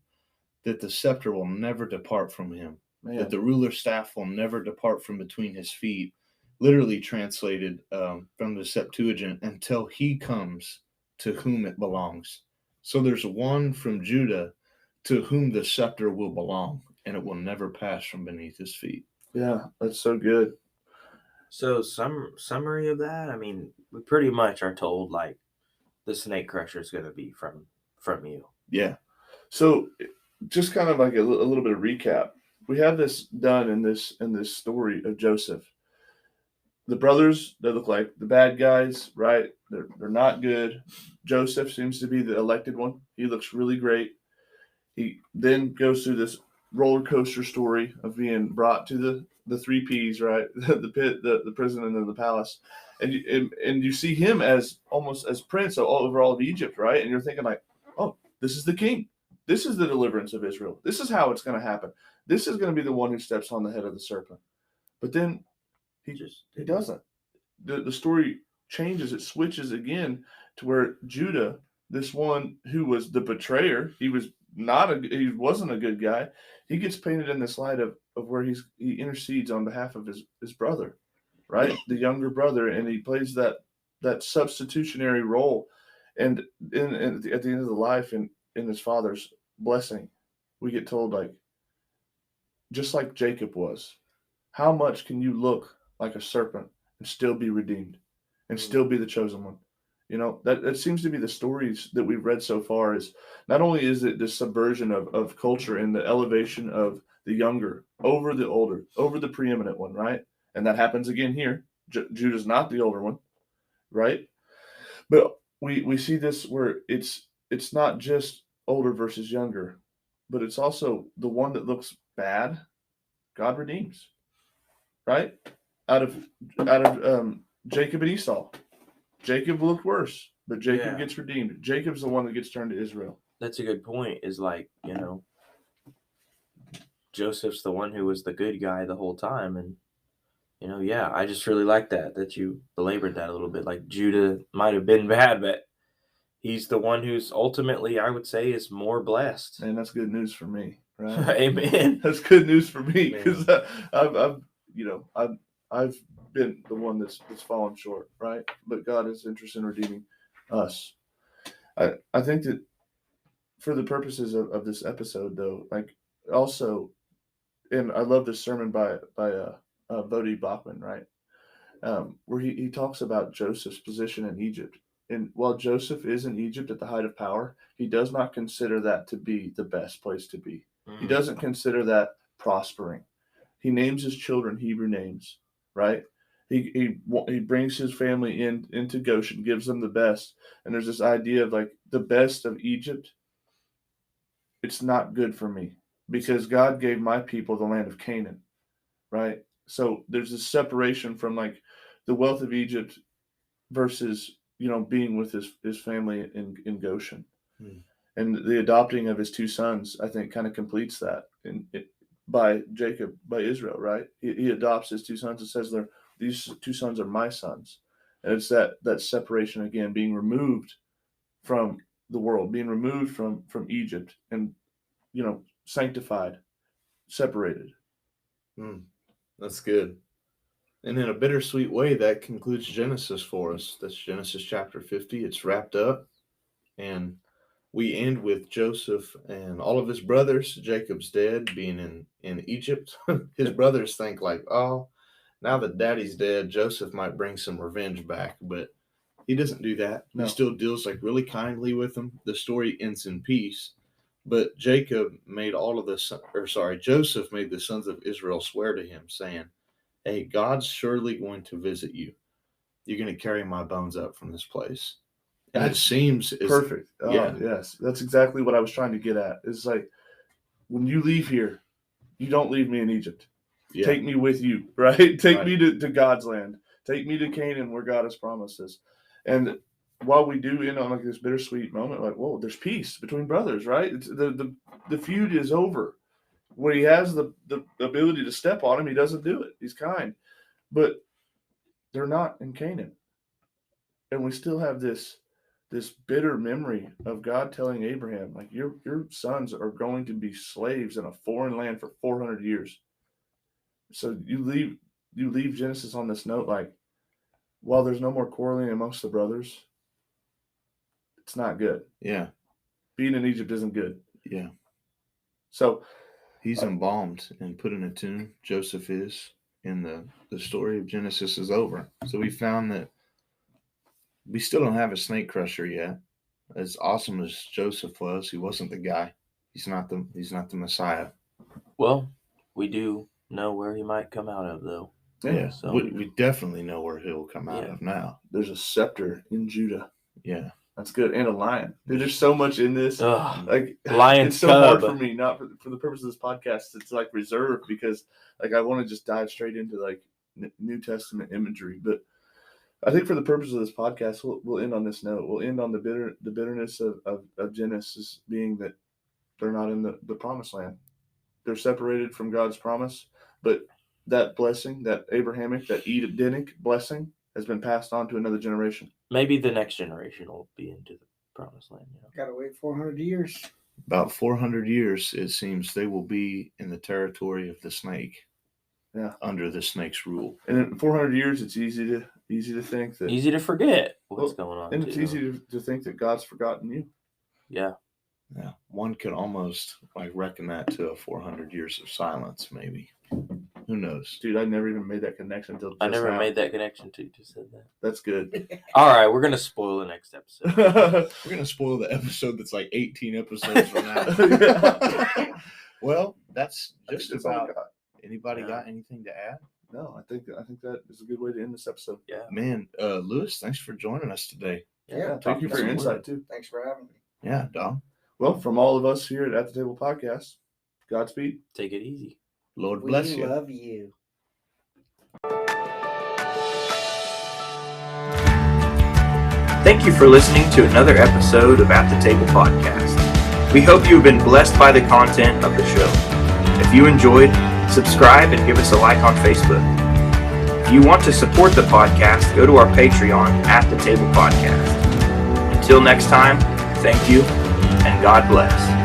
that the scepter will never depart from him, Man. that the ruler's staff will never depart from between his feet, literally translated from the Septuagint, until he comes to whom it belongs. So there's one from Judah to whom the scepter will belong, and it will never pass from beneath his feet. Yeah, that's so good. So some summary of that, I mean, we pretty much are told like the snake crusher is going to be from you. Yeah. So just kind of like a little bit of recap. We have this done in this story of Joseph. The brothers, they look like the bad guys, right? They're not good. Joseph seems to be the elected one. He looks really great. He then goes through this roller coaster story of being brought to the three P's, right? The pit, the prison, and then the palace. And you see him as almost as prince over all of Egypt, right? And you're thinking like, oh, this is the king. This is the deliverance of Israel. This is how it's going to happen. This is going to be the one who steps on the head of the serpent. But then he doesn't. The story changes. It switches again to where Judah, this one who was the betrayer, he wasn't a good guy. He gets painted in this light of where he intercedes on behalf of his brother, right? The younger brother, and he plays that substitutionary role. And at the end of the life, in his father's blessing, we get told, like, just like Jacob was, how much can you look like a serpent and still be redeemed and still be the chosen one? You know, that seems to be the stories that we've read so far. Is not only is it this subversion of culture and the elevation of the younger over the older, over the preeminent one, right? And that happens again here. Judah's not the older one, right? But we see this where it's not just older versus younger, but it's also the one that looks bad, God redeems, right? Out of Jacob and Esau. Jacob looked worse, but Jacob gets redeemed. Jacob's the one that gets turned to Israel. That's a good point. Is like, you know, Joseph's the one who was the good guy the whole time. And, you know, yeah, I just really like that you belabored that a little bit. Like Judah might have been bad, but he's the one who's ultimately, I would say, is more blessed. And that's good news for me, right? Amen. That's good news for me, because I've been the one that's fallen short, right? But God is interested in redeeming us. I think that for the purposes of this episode, though, like also, and I love this sermon by Bodie Bachman, right? Where he talks about Joseph's position in Egypt. And while Joseph is in Egypt at the height of power, he does not consider that to be the best place to be. He doesn't consider that prospering. He names his children Hebrew names, right? He brings his family into Goshen, gives them the best. And there's this idea of like the best of Egypt it's not good for me because God gave my people the land of Canaan, right? So there's this separation from like the wealth of Egypt versus, being with his family in Goshen. And the adopting of his two sons, I think, kind of completes that by Jacob, by Israel, right? He adopts his two sons and says, these two sons are my sons. And it's that separation again, being removed from the world, being removed from Egypt and, sanctified, separated. That's good. And in a bittersweet way, that concludes Genesis for us. That's Genesis chapter 50. It's wrapped up. And we end with Joseph and all of his brothers. Jacob's dead, being in Egypt. His brothers think like, oh, now that daddy's dead, Joseph might bring some revenge back. But he doesn't do that. No. He still deals like really kindly with them. The story ends in peace. But Joseph made Joseph made the sons of Israel swear to him, saying, hey, God's surely going to visit you. You're going to carry my bones up from this place. And it seems perfect. Yes. That's exactly what I was trying to get at. It's like, when you leave here, you don't leave me in Egypt. Yeah. Take me with you, right? Take me to God's land. Take me to Canaan where God has promised us. And while we do end on like this bittersweet moment, like, whoa, there's peace between brothers, right? It's the feud is over. When he has the ability to step on him, he doesn't do it. He's kind. But they're not in Canaan. And we still have this bitter memory of God telling Abraham, like, your sons are going to be slaves in a foreign land for 400 years. So you leave Genesis on this note, like, while there's no more quarreling amongst the brothers, it's not good. Yeah. Being in Egypt isn't good. Yeah. So he's embalmed and put in a tomb. Joseph is, and the story of Genesis is over. So we found that we still don't have a snake crusher yet. As awesome as Joseph was, he wasn't the guy. He's not the Messiah. Well, we do know where he might come out of, though. Yeah, so we definitely know where he'll come out of now. There's a scepter in Judah. Yeah. That's good. And a lion. Dude, there's so much in this. Like, lion's it's so hard for me, not for the purpose of this podcast. It's like reserved because like I want to just dive straight into like New Testament imagery. But I think for the purpose of this podcast, we'll end on this note. We'll end on the bitterness of Genesis being that they're not in the promised land. They're separated from God's promise, but that blessing, that Abrahamic, that Edenic blessing has been passed on to another generation. Maybe the next generation will be into the promised land. Gotta wait 400 years. About 400 years, it seems, they will be in the territory of the snake. Yeah, under the snake's rule. And in 400 years, it's easy to think that easy to forget what's going on, and it's easy to think that God's forgotten you. Yeah. Yeah, one could almost like reckon that to 400 years of silence, maybe. Who knows? Dude, I never even made that connection until just I never now. made that connection until you just said that. That's good. All right, we're going to spoil the next episode. We're going to spoil the episode that's like 18 episodes from now. Well, that's just about. Anybody got anything to add? No, I think that is a good way to end this episode. Yeah. Man, Lewis, thanks for joining us today. Yeah, thank you for your insight too. Thanks for having me. Yeah, Dom. Well, from all of us here at the Table Podcast, Godspeed. Take it easy. Lord bless you. We love you. Thank you for listening to another episode of At the Table Podcast. We hope you have been blessed by the content of the show. If you enjoyed, subscribe and give us a like on Facebook. If you want to support the podcast, go to our Patreon at the Table Podcast. Until next time, thank you and God bless.